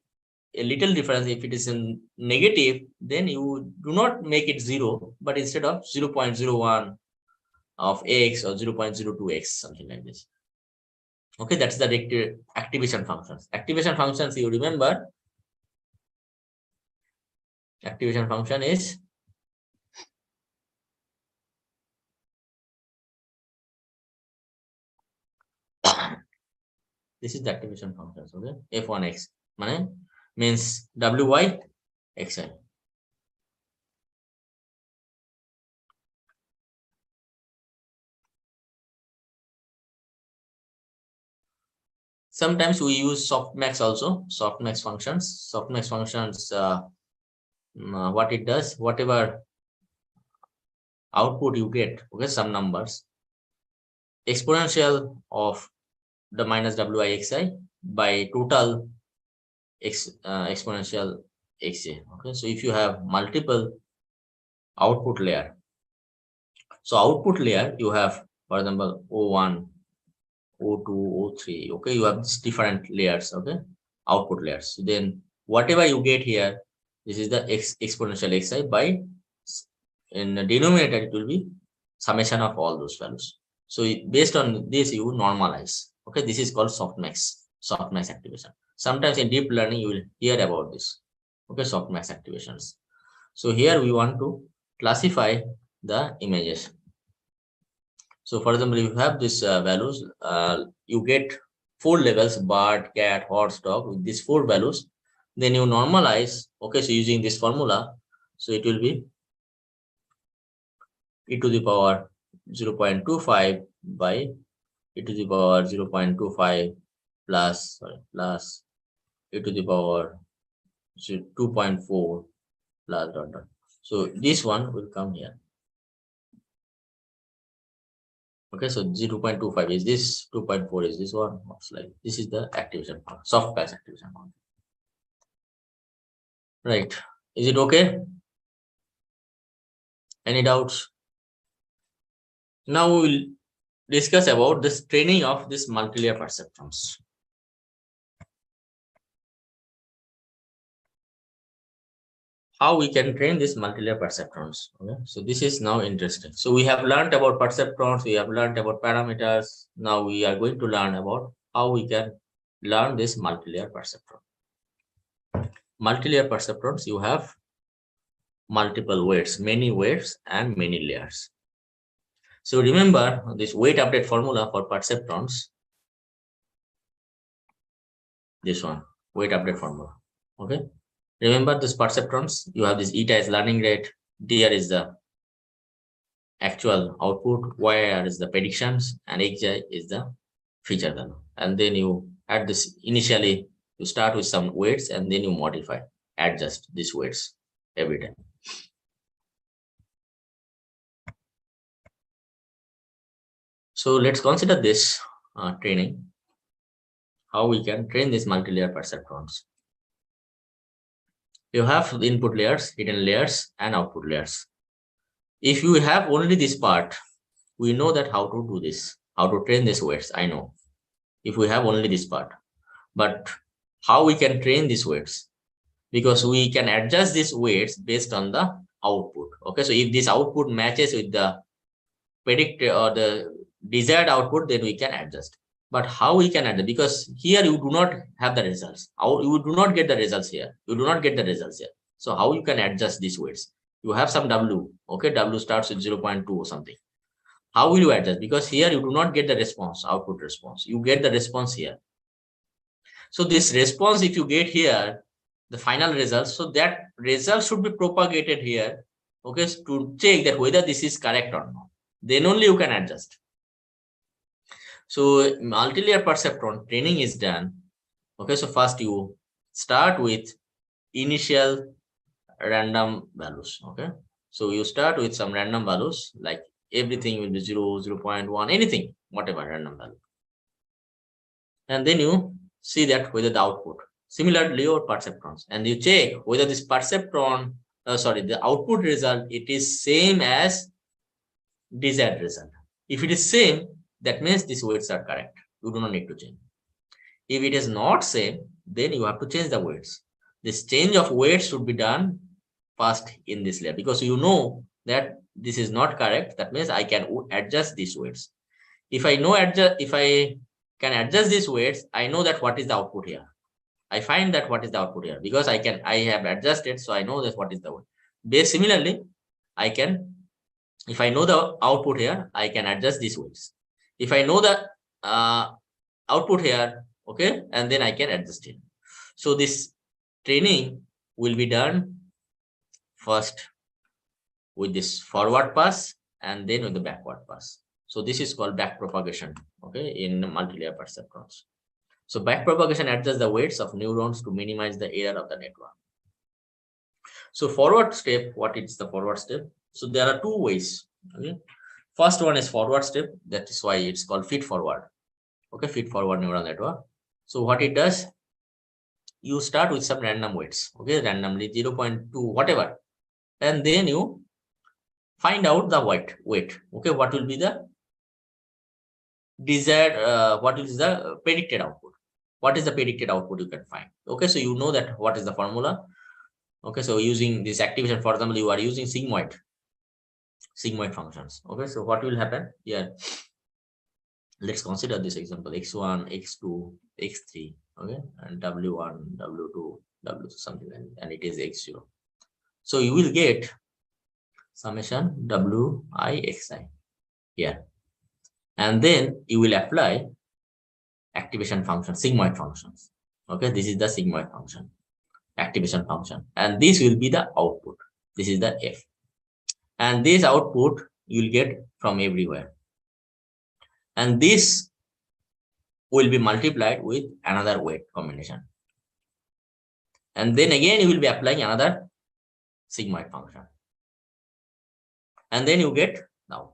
a little difference. If it is in negative, then you do not make it 0, but instead of 0.01 of x or 0.02x, something like this. Okay, that's the activation functions. Activation functions, you remember, activation function is this is the activation functions. Okay, f1x means wy xi. Sometimes we use softmax also. Softmax functions. Softmax functions. What it does, whatever output you get, okay, some numbers, exponential of the minus wixi by total exponential xj. Okay, so if you have multiple output layer, so output layer you have, for example, O1, O2, O3. Okay, you have different layers. Okay, output layers. So then whatever you get here, this is the exponential xi by, in the denominator it will be summation of all those values. So based on this you normalize. Okay, this is called softmax activation. Sometimes in deep learning you will hear about this. Okay, softmax activations. So here we want to classify the images. So for example, if you have these values, you get 4 levels: bird, cat, horse, dog. With these 4 values, then you normalize. Okay, so using this formula, so it will be e to the power 0.25 by e to the power 0.25 plus e to the power 2.4 plus dot dot. So this one will come here. Okay, so 0.25 is this, 2.4 is this one. Like this is the activation part, softmax activation part. Right? Is it okay? Any doubts? Now we will discuss about this training of this multilayer perceptrons. How we can train this multilayer perceptrons. Okay, so this is now interesting. So we have learned about perceptrons, we have learned about parameters. Now we are going to learn about how we can learn this multilayer perceptron. Multilayer perceptrons, you have multiple weights, many weights and many layers. So remember this weight update formula for perceptrons. This one, weight update formula. Okay. Remember this perceptrons, you have this eta is learning rate, dr is the actual output, yr is the predictions, and xj is the feature value. And then you add this initially, you start with some weights and then you modify, adjust these weights every time. So let's consider this training, how we can train these multi-layer perceptrons. You have input layers, hidden layers, and output layers. If you have only this part, we know that how to do this, how to train these weights. I know if we have only this part, but how we can train these weights, because we can adjust these weights based on the output. Okay, so if this output matches with the predicted or the desired output, then we can adjust. But how we can adjust? Because here you do not have the results. You do not get the results here. You do not get the results here. So how you can adjust these weights? You have some W. Okay, W starts with 0.2 or something. How will you adjust? Because here you do not get the response, output response. You get the response here. So this response, if you get here, the final result, so that result should be propagated here. Okay, to check that whether this is correct or not. Then only you can adjust. So multi-layer perceptron training is done. Okay, so first you start with initial random values. Okay, so you start with some random values like everything will be 0, 0.1, anything, whatever random value. And then you see that whether the output. Similarly, your perceptrons, and you check whether this perceptron, the output result, it is same as desired result. If it is same, that means these weights are correct. You do not need to change. If it is not same, then you have to change the weights. This change of weights should be done first in this layer, because you know that this is not correct. That means I can adjust these weights. If I can adjust these weights, I know that what is the output here. I find that what is the output here, because I have adjusted, so I know that what is the weight. Similarly, if I know the output here, I can adjust these weights. If I know the output here, okay, and then I can adjust it. So this training will be done first with this forward pass and then with the backward pass. So this is called backpropagation, okay, in multi-layer perceptrons. So backpropagation adjusts the weights of neurons to minimize the error of the network. So forward step, what is the forward step? So there are two ways. Okay, first one is forward step. That is why it's called feed forward. Okay, feed forward neural network. So what it does, you start with some random weights. Okay, randomly 0.2, whatever, and then you find out the weight. Okay, what will be the desired? What is the predicted output? What is the predicted output you can find? Okay, so you know that what is the formula. Okay, so using this activation, for example, you are using sigmoid functions. Okay, so what will happen here? Let's consider this example: x1, x2, x3. Okay, and w1, w2, w2, something like that, and it is x0. So you will get summation wi xi here, and then you will apply activation function, sigmoid functions. Okay, this is the sigmoid function, activation function, and this will be the output. This is the f, and this output you will get from everywhere, and this will be multiplied with another weight combination, and then again you will be applying another sigmoid function, and then you get now,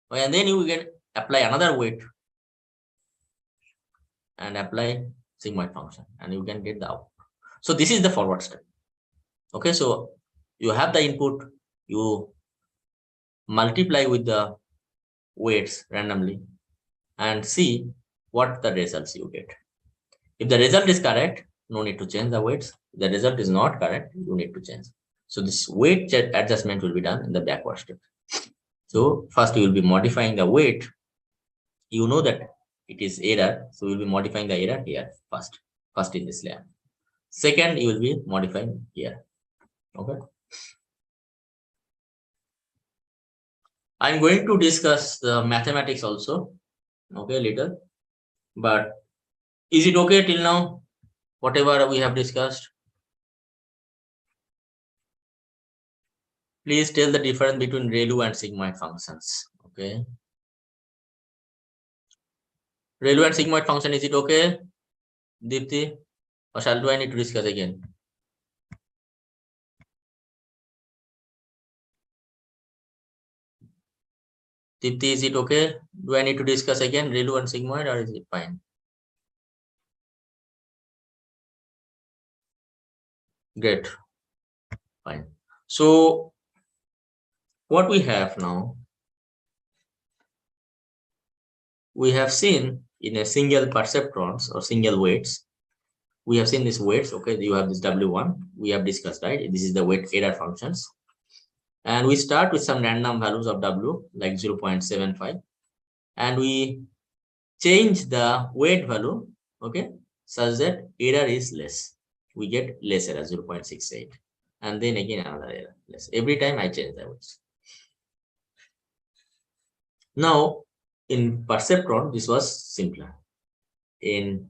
and then you will get apply another weight and apply sigmoid function, and you can get the output. So this is the forward step. Okay, so you have the input, you multiply with the weights randomly and see what the results you get. If the result is correct, no need to change the weights. If the result is not correct, you need to change. So this weight adjustment will be done in the backward step. So first you will be modifying the weight. You know that it is error, so you will be modifying the error here first in this layer. Second, you will be modifying here. Okay, I'm going to discuss the mathematics also, okay, later. But is it okay till now, whatever we have discussed? Please tell the difference between ReLU and sigmoid functions. Okay, ReLU and sigmoid function, is it okay, Deepti? Or do I need to discuss again? Deepti, is it okay? Do I need to discuss again ReLU and sigmoid, or is it fine? Great, fine. So what we have now, we have seen in a single perceptrons or single weights, we have seen these weights. Okay, you have this W1, we have discussed, right? This is the weight error functions. And we start with some random values of W, like 0.75. And we change the weight value, okay, such that error is less. We get less error, 0.68. And then again another error, less. Every time I change the weights. Now, in perceptron, this was simpler. In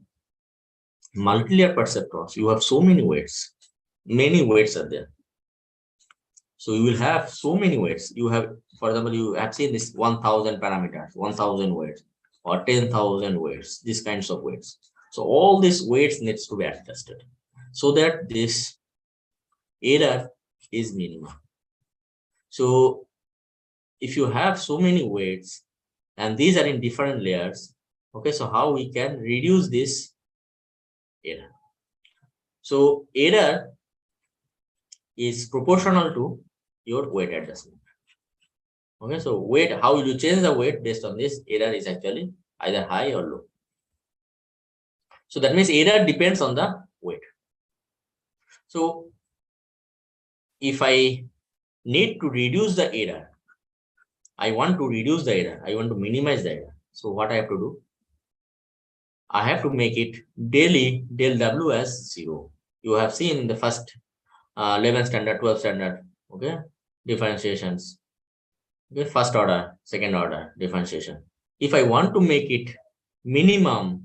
multi-layer perceptrons, you have so many weights. Many weights are there. So you will have so many weights. You have, for example, you have seen this 1,000 parameters, 1,000 weights, or 10,000 weights, these kinds of weights. So all these weights needs to be adjusted so that this error is minimum. So if you have so many weights and these are in different layers, okay, so how we can reduce this error? So error is proportional to your weight adjustment. Okay, so weight, how will you change the weight based on this? Error is actually either high or low. So that means error depends on the weight. So if I need to reduce the error, I want to reduce the error, I want to minimize the error. So what I have to do? I have to make it daily del W as 0. You have seen in the first 11 standard, 12 standard, okay, differentiations. Okay, first order, second order differentiation. If I want to make it minimum,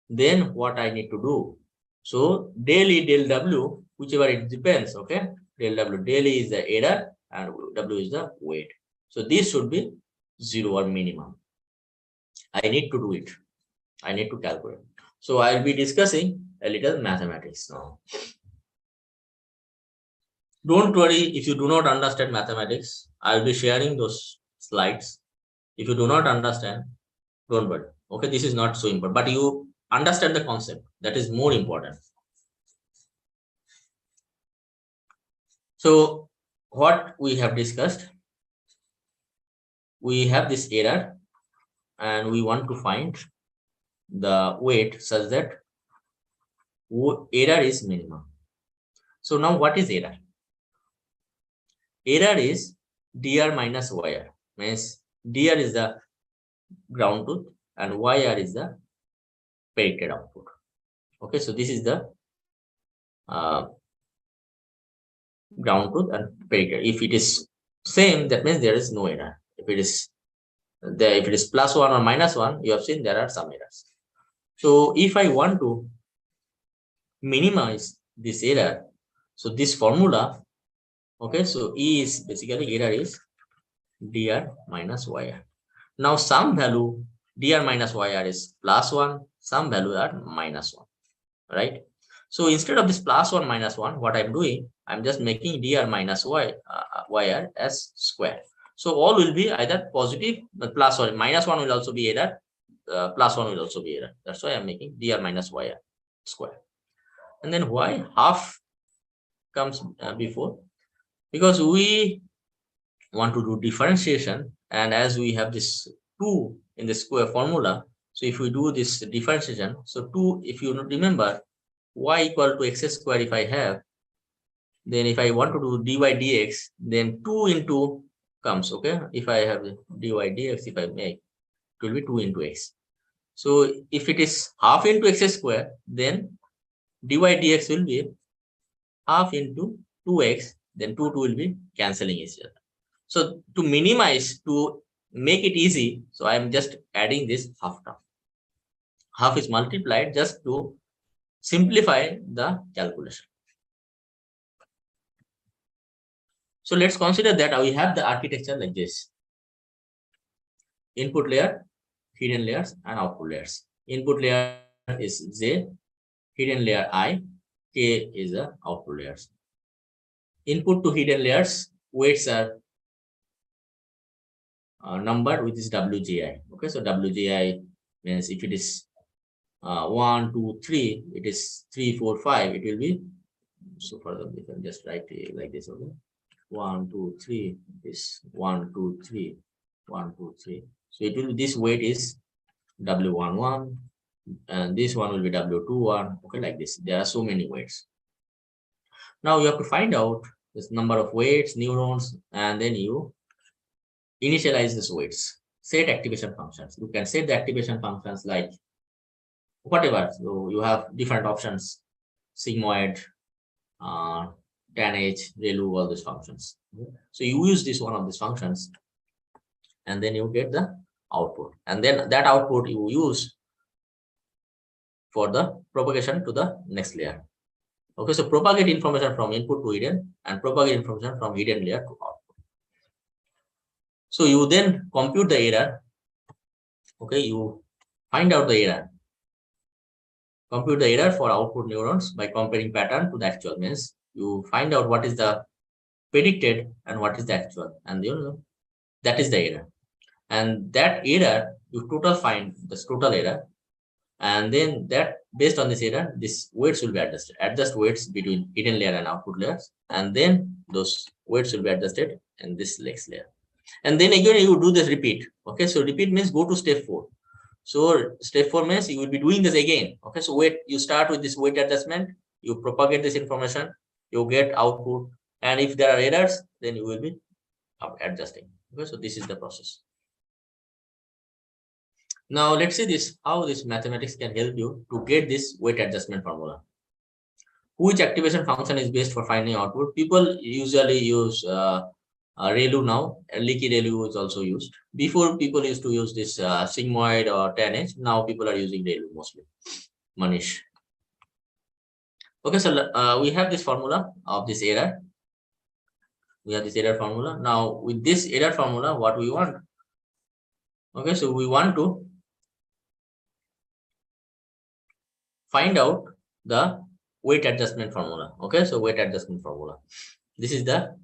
then what I need to do? So daily del W, whichever it depends, okay, del W, daily is the error and W is the weight. So this should be 0 or minimum. I need to do it. I need to calculate. So I'll be discussing a little mathematics now. Don't worry if you do not understand mathematics. I'll be sharing those slides. If you do not understand, don't worry. Okay, this is not so important, but you understand the concept. That is more important. So what we have discussed, we have this error and we want to find the weight such that error is minimum. So now what is error? Error is dr minus yr, means dr is the ground truth and yr is the predicted output. Okay, so this is the ground truth and predicted. If it is same, that means there is no error. If it is +1 or -1, you have seen there are some errors. So if I want to minimize this error, so this formula, okay, so E is basically error is dr minus yr. Now some value dr minus yr is +1, some value are -1, right? So instead of this +1 -1, what I'm doing, I'm just making dr minus yr as square. So all will be either positive, but plus or -1 will also be error, +1 will also be error. That's why I'm making dr minus yr square. And then why half comes before? Because we want to do differentiation, and as we have this 2 in the square formula, so if we do this differentiation, so 2, if you remember, y equal to x square if I have, then if I want to do dy dx, then 2 into comes, okay, if I have dy dx, if I make, it will be 2 into x. So if it is half into x square, then dy dx will be half into 2x, then 2 will be cancelling each other. So to minimize, to make it easy, so I am just adding this half term. Half is multiplied just to simplify the calculation. So let's consider that we have the architecture like this: input layer, hidden layers, and output layers. Input layer is J, hidden layer I, K is the output layers. Input to hidden layers, weights are numbered with this WGI. Okay, so WGI means if it is 1, 2, 3, it is 3, 4, 5, it will be, so further we can just write it like this. Okay, 1, 2, 3 is 1, 2, 3, 1, 2, 3. So it will be, this weight is W11 and this one will be W21. Okay, like this. There are so many weights. Now you have to find out this number of weights, neurons, and then you initialize these weights. Set activation functions. You can set the activation functions like whatever. So you have different options: sigmoid, tanh, ReLU, all these functions. So you use this one of these functions, and then you get the output, and then that output you use for the propagation to the next layer. Okay, so propagate information from input to hidden and propagate information from hidden layer to output. So you then compute the error. Okay, you find out the error. Compute the error for output neurons by comparing pattern to the actual. Means you find out what is the predicted and what is the actual, and you That is the error. And that error, you total find this total error. And then that based on this error, this weights will be adjusted. Adjust weights between hidden layer and output layers. And then those weights will be adjusted in this next layer. And then again, you do this repeat. Okay, so repeat means go to step 4. So step 4 means you will be doing this again. Okay, so wait, you start with this weight adjustment, you propagate this information, you get output, and if there are errors, then you will be adjusting. Okay, so this is the process. Now let's see this, how this mathematics can help you to get this weight adjustment formula. Which activation function is best for finding output? People usually use ReLU now. Leaky ReLU is also used. Before, people used to use this sigmoid or tanh. Now people are using ReLU mostly. Manish. Okay, so we have this formula of this error. We have this error formula. Now with this error formula, what we want? Okay, so we want to find out the weight adjustment formula. Okay, so weight adjustment formula. This is the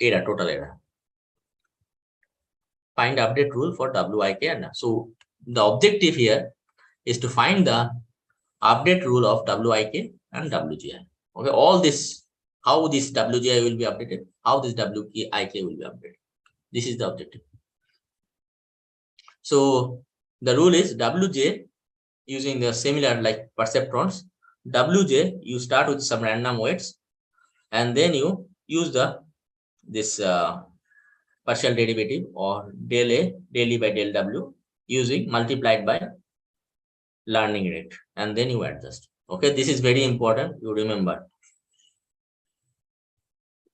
error, total error. Find update rule for WIK and so the objective here is to find the update rule of WIK and WGI. Okay, all this, how this WGI will be updated, how this WIK will be updated. This is the objective. So the rule is WJ using the similar like perceptrons. WJ, you start with some random weights and then you use this partial derivative or del A, del E by del W using multiplied by learning rate and then you adjust. Okay, this is very important. You remember.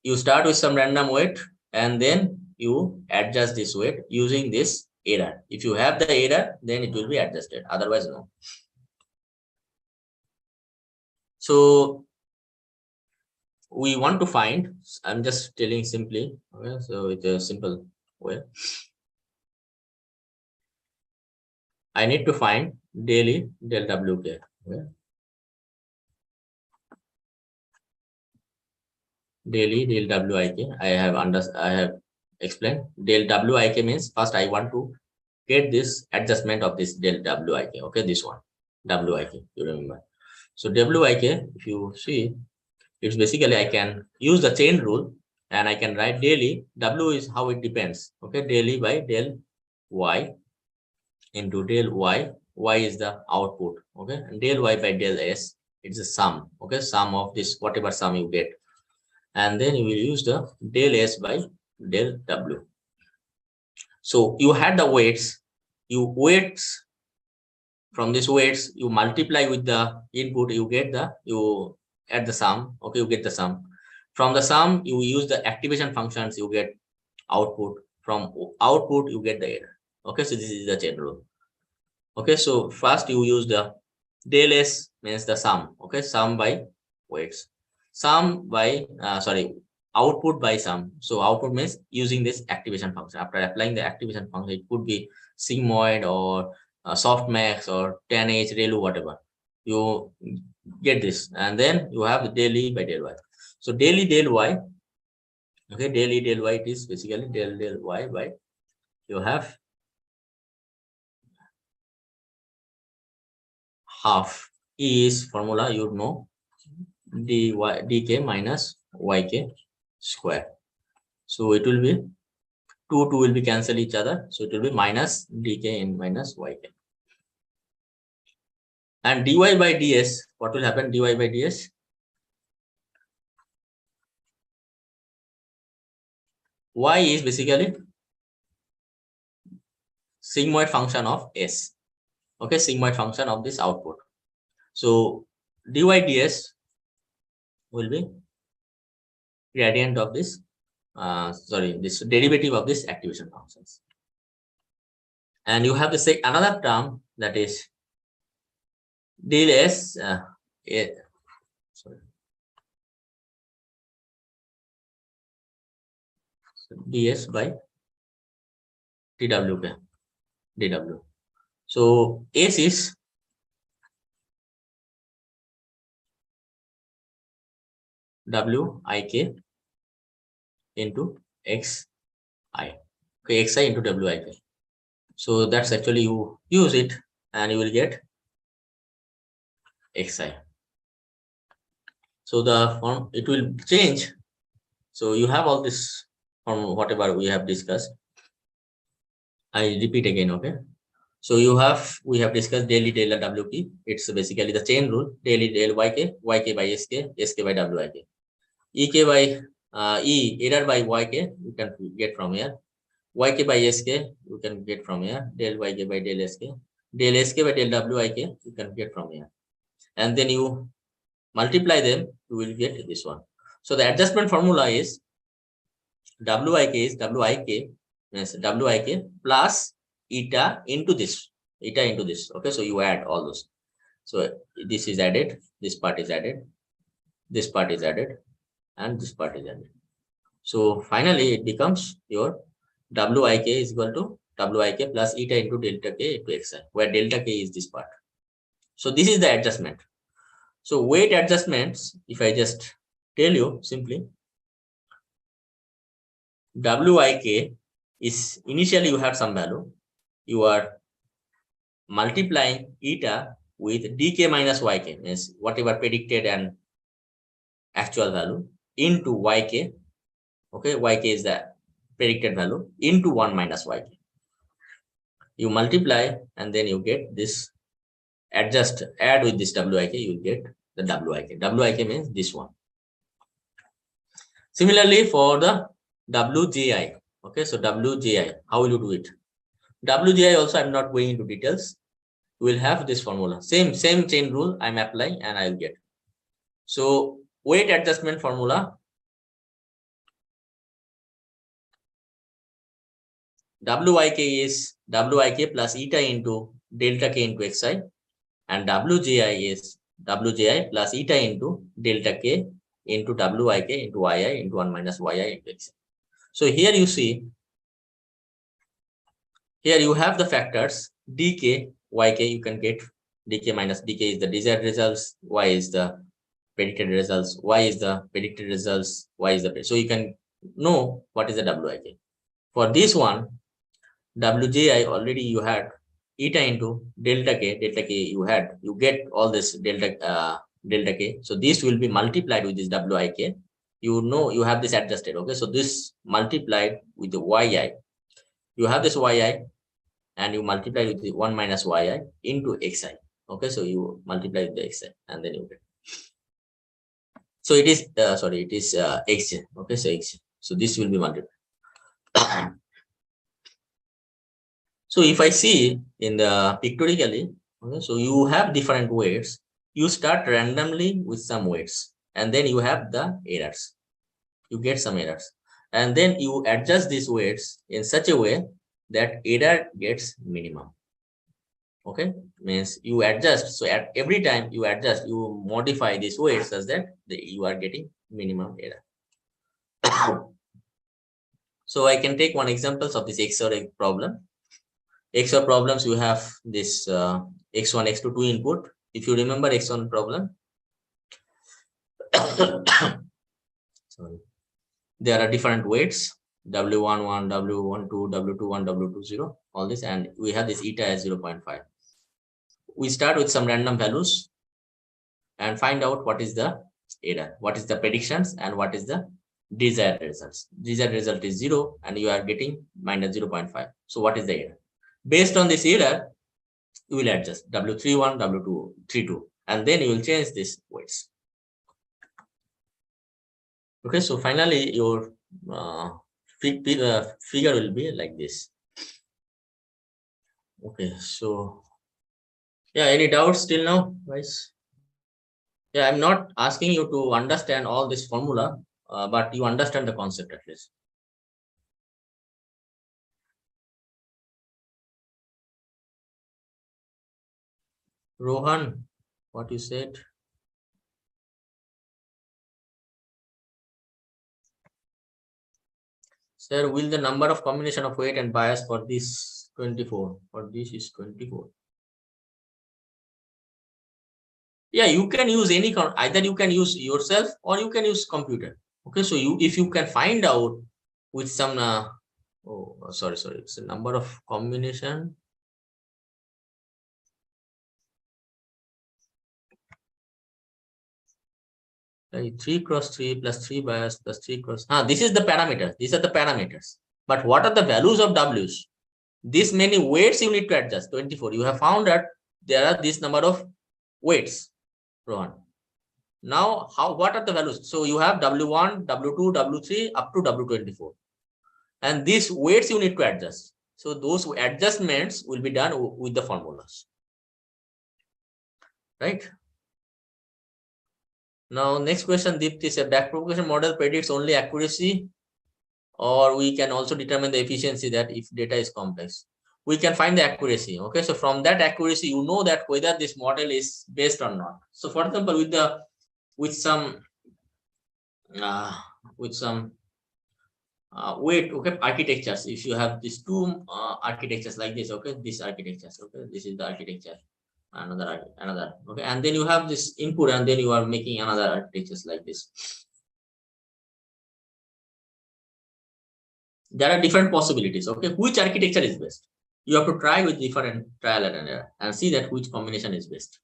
You start with some random weight and then you adjust this weight using this error. If you have the error, then it will be adjusted. Otherwise, no. So we want to find, I'm just telling simply, okay, so it's a simple way. I need to find daily del WK. Okay. Daily del WIK. I have explained. Del WIK means first I want to get this adjustment of this del WIK. Okay, this one WIK. You remember. So WIK, if you see, it's basically I can use the chain rule and I can write daily. W is how it depends. Okay, daily by del Y into del Y. Y is the output. Okay, and del Y by del S. It's a sum. Okay, sum of this whatever sum you get. And then you will use the del S by del W. So you had the weights, from these weights, you multiply with the input, you add the sum, okay, you get the sum. From the sum, you use the activation functions, you get output. From output, you get the error. Okay, so this is the chain rule. Okay, so first you use the del S means the sum, okay, sum by weights. Sum by, output by sum. So output means using this activation function. After applying the activation function, it could be sigmoid or softmax or tanh, ReLU, whatever. You get this, and then you have the daily by del Y. So daily del Y, okay, daily del Y, it is basically del Y by, you have half is formula, you know, dk minus yk square. So it will be 2 will be cancel each other, so it will be minus dk in minus yk. And dy by ds, what will happen? Dy by ds, y is basically sigmoid function of s. Okay, sigmoid function of this output. So dy ds will be gradient of this, this derivative of this activation functions. And you have to say another term, that is del s, ds by dw. So s is wik into xi. Okay, xi into wik. So that's actually you use it and you will get xi. So the form, it will change. So you have all this from whatever we have discussed. I repeat again, okay? So we have discussed daily del WP. It's basically the chain rule, daily del yk, yk by sk, sk by wik. Ek by error by yk, you can get from here. Yk by sk, you can get from here. Del yk by del sk. Del sk by del wik, you can get from here. And then you multiply them, you will get this one. So the adjustment formula is wik is wik means wik plus eta into this. Eta into this. Okay, so you add all those. So this is added, this part is added, this part is added, and this part is added. So finally it becomes your wik is equal to wik plus eta into delta k into xi, where delta k is this part. So this is the adjustment. So weight adjustments, if I just tell you simply, wik is initially you have some value, you are multiplying eta with dk minus yk, means whatever predicted and actual value, into yk. Okay, yk is the predicted value, into 1 minus yk. You multiply and then you get this, add with this wik, you get the wik. Wik means this one. Similarly for the wji. Okay, so wji, how will you do it? Wji also I'm not going into details. We will have this formula, same chain rule I'm applying and I'll get. So weight adjustment formula, wik is wik plus eta into delta k into xi, and wji is wji plus eta into delta k into wik into yi into 1 minus yi into xi. So here you see, here you have the factors dk, yk, you can get dk minus dk is the desired results, y is the predicted results, y is the predicted results, y is the, so you can know what is the wik. For this one, wji already you had eta into delta k you had, you get all this delta k. So this will be multiplied with this wik. You know you have this adjusted. Okay, so this multiplied with the yi. You have this yi and you multiply with the 1 minus yi into xi. Okay, so you multiply with the xi and then you get. So it is sorry, it is xj. Okay, so xj. So this will be multiplied. So if I see in the pictorially, okay, so you have different weights. You start randomly with some weights, and then you have the errors. You get some errors, and then you adjust these weights in such a way that error gets minimum. Okay, means you adjust. So at every time you adjust, you modify these weights such that you are getting minimum error. So I can take one examples of this XOR problem. XOR problems, you have this x1, x2, 2 input. If you remember x1 problem, sorry, there are different weights, w11, w12, w21, w20, all this, and we have this eta as 0.5. We start with some random values and find out what is the error, what is the predictions, and what is the desired results. Desired result is 0 and you are getting minus 0.5. So what is the error? Based on this error, you will adjust w31, w32, and then you will change these weights. Okay, so finally your figure will be like this. Okay, so yeah, any doubts till now, guys? Yeah, I'm not asking you to understand all this formula, but you understand the concept at least. Rohan, what you said? Sir, will the number of combination of weight and bias for this 24? For this is 24. Yeah, you can use any, either you can use yourself or you can use computer. Okay, so if you can find out with some Oh, sorry. It's a number of combination. Right, 3 cross 3 plus 3 bias plus 3 cross. This is the parameter. These are the parameters. But what are the values of W's? This many weights you need to adjust. 24. You have found that there are this number of weights, Rohan. Now, what are the values? So you have W1, W2, W3 up to W24. And these weights you need to adjust. So those adjustments will be done with the formulas. Right? Now, next question, Deepti, is a backpropagation model predicts only accuracy, or we can also determine the efficiency that if data is complex. We can find the accuracy. Okay, so from that accuracy, you know that whether this model is based or not. So for example, with some weight, okay, architectures, if you have these two architectures like this, okay, this architectures, okay, this is the architecture, another, okay, and then you have this input, and then you are making another architectures like this. There are different possibilities. Okay, which architecture is best? You have to try with different trial and error and see that which combination is best.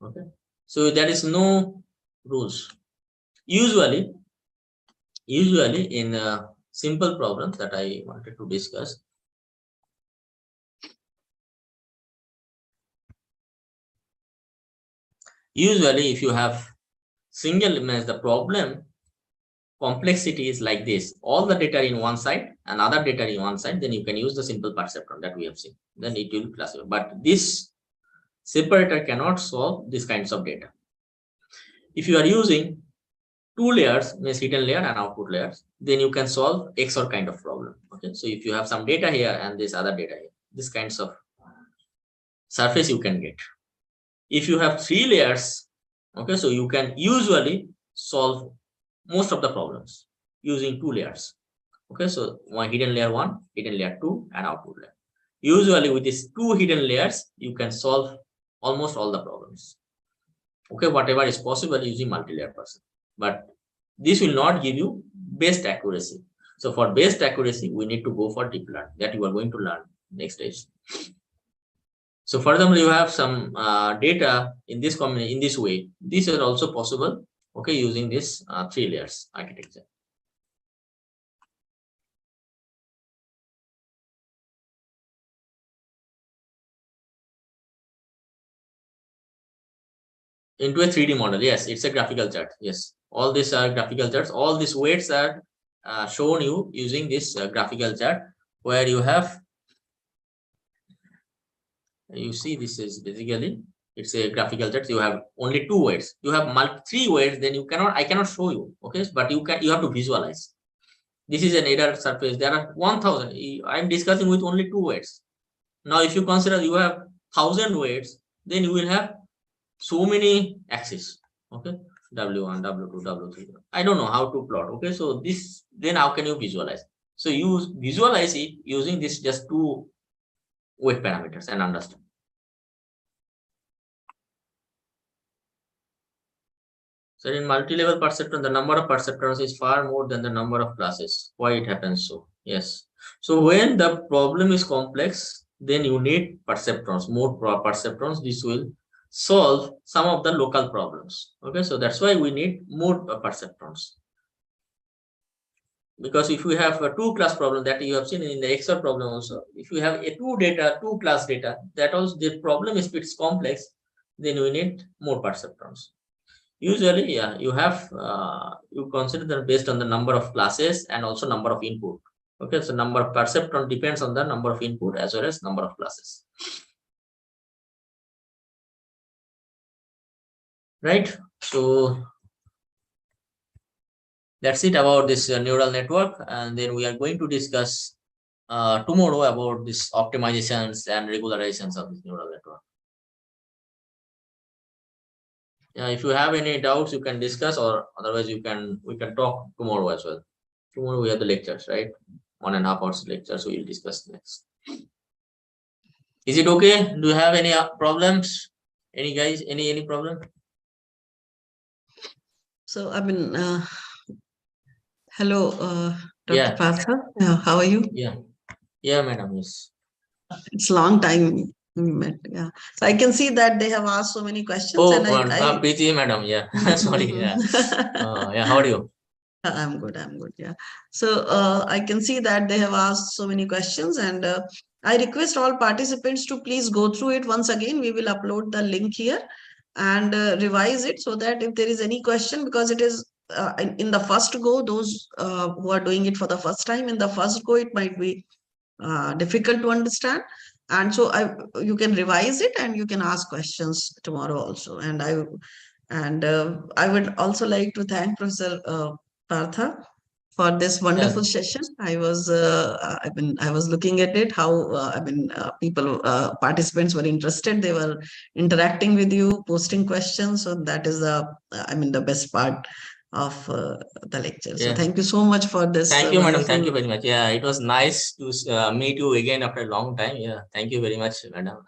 Okay, so there is no rules. Usually in simple problems that I wanted to discuss, usually if you have single image, the problem complexity is like this: all the data in one side and other data in one side, then you can use the simple perceptron that we have seen, then it will classify. But this separator cannot solve these kinds of data. If you are using two layers, means hidden layer and output layers, then you can solve XOR kind of problem. Okay, so if you have some data here and this other data here, this kinds of surface you can get. If you have three layers, okay, so you can usually solve most of the problems using two layers. Okay, so one hidden layer 1, hidden layer 2, and output layer. Usually with these two hidden layers, you can solve almost all the problems. Okay, whatever is possible using multi-layer person. But this will not give you best accuracy. So for best accuracy, we need to go for deep learning that you are going to learn next stage. So furthermore, you have some data in this combination, in this way. This is also possible, okay, using this 3 layers architecture. Into a 3D model, yes, it's a graphical chart. Yes, all these are graphical charts. All these weights are shown you using this graphical chart, where you have, you see, this is basically, it's a graphical chart. You have only two weights. You have three weights, then you cannot, I cannot show you, okay, but you have to visualize. This is an error surface. There are 1000. I'm discussing with only two weights. Now, if you consider you have 1000 weights, then you will have so many axes. Okay, W1, W2, W3. I don't know how to plot. Okay, so this, then how can you visualize? So you visualize it using this just two weight parameters and understand. So in multi-level perceptron, the number of perceptrons is far more than the number of classes. Why it happens so? Yes. So when the problem is complex, then you need perceptrons, more perceptrons. This will solve some of the local problems. Okay, so that's why we need more perceptrons. Because if we have a two-class problem that you have seen in the XOR problem also, if you have a two-class data, that also the problem is it's complex, then we need more perceptrons. Usually, yeah, you have you consider them based on the number of classes and also number of input. Okay, so number of perceptron depends on the number of input as well as number of classes. Right. So that's it about this neural network, and then we are going to discuss tomorrow about this optimizations and regularizations of this neural network. Yeah, if you have any doubts, you can discuss, or otherwise we can talk tomorrow as well. Tomorrow we have the lectures, right? 1.5 hours lectures. We will discuss next. Is it okay? Do you have any problems? Any guys? Any problem? So I mean, hello, Yeah. Partha, how are you? Yeah, madam. Yes. It's long time we met. Yeah. So I can see that they have asked so many questions. Oh, And Preeti, madam. Yeah. Sorry. Yeah. Yeah. How are you? I'm good. I'm good. Yeah. So I can see that they have asked so many questions, and I request all participants to please go through it once again. We will upload the link here and revise it so that if there is any question, because it is in the first go, those who are doing it for the first time, in the first go, it might be difficult to understand. And so you can revise it and you can ask questions tomorrow also. And I would also like to thank Professor Partha for this wonderful session. I was looking at it, how participants were interested. They were interacting with you, posting questions. So that is the best part of the lecture. So thank you so much for this. Thank you, madam. Thank you very much. Yeah, it was nice to meet you again after a long time. Yeah, thank you very much, madam.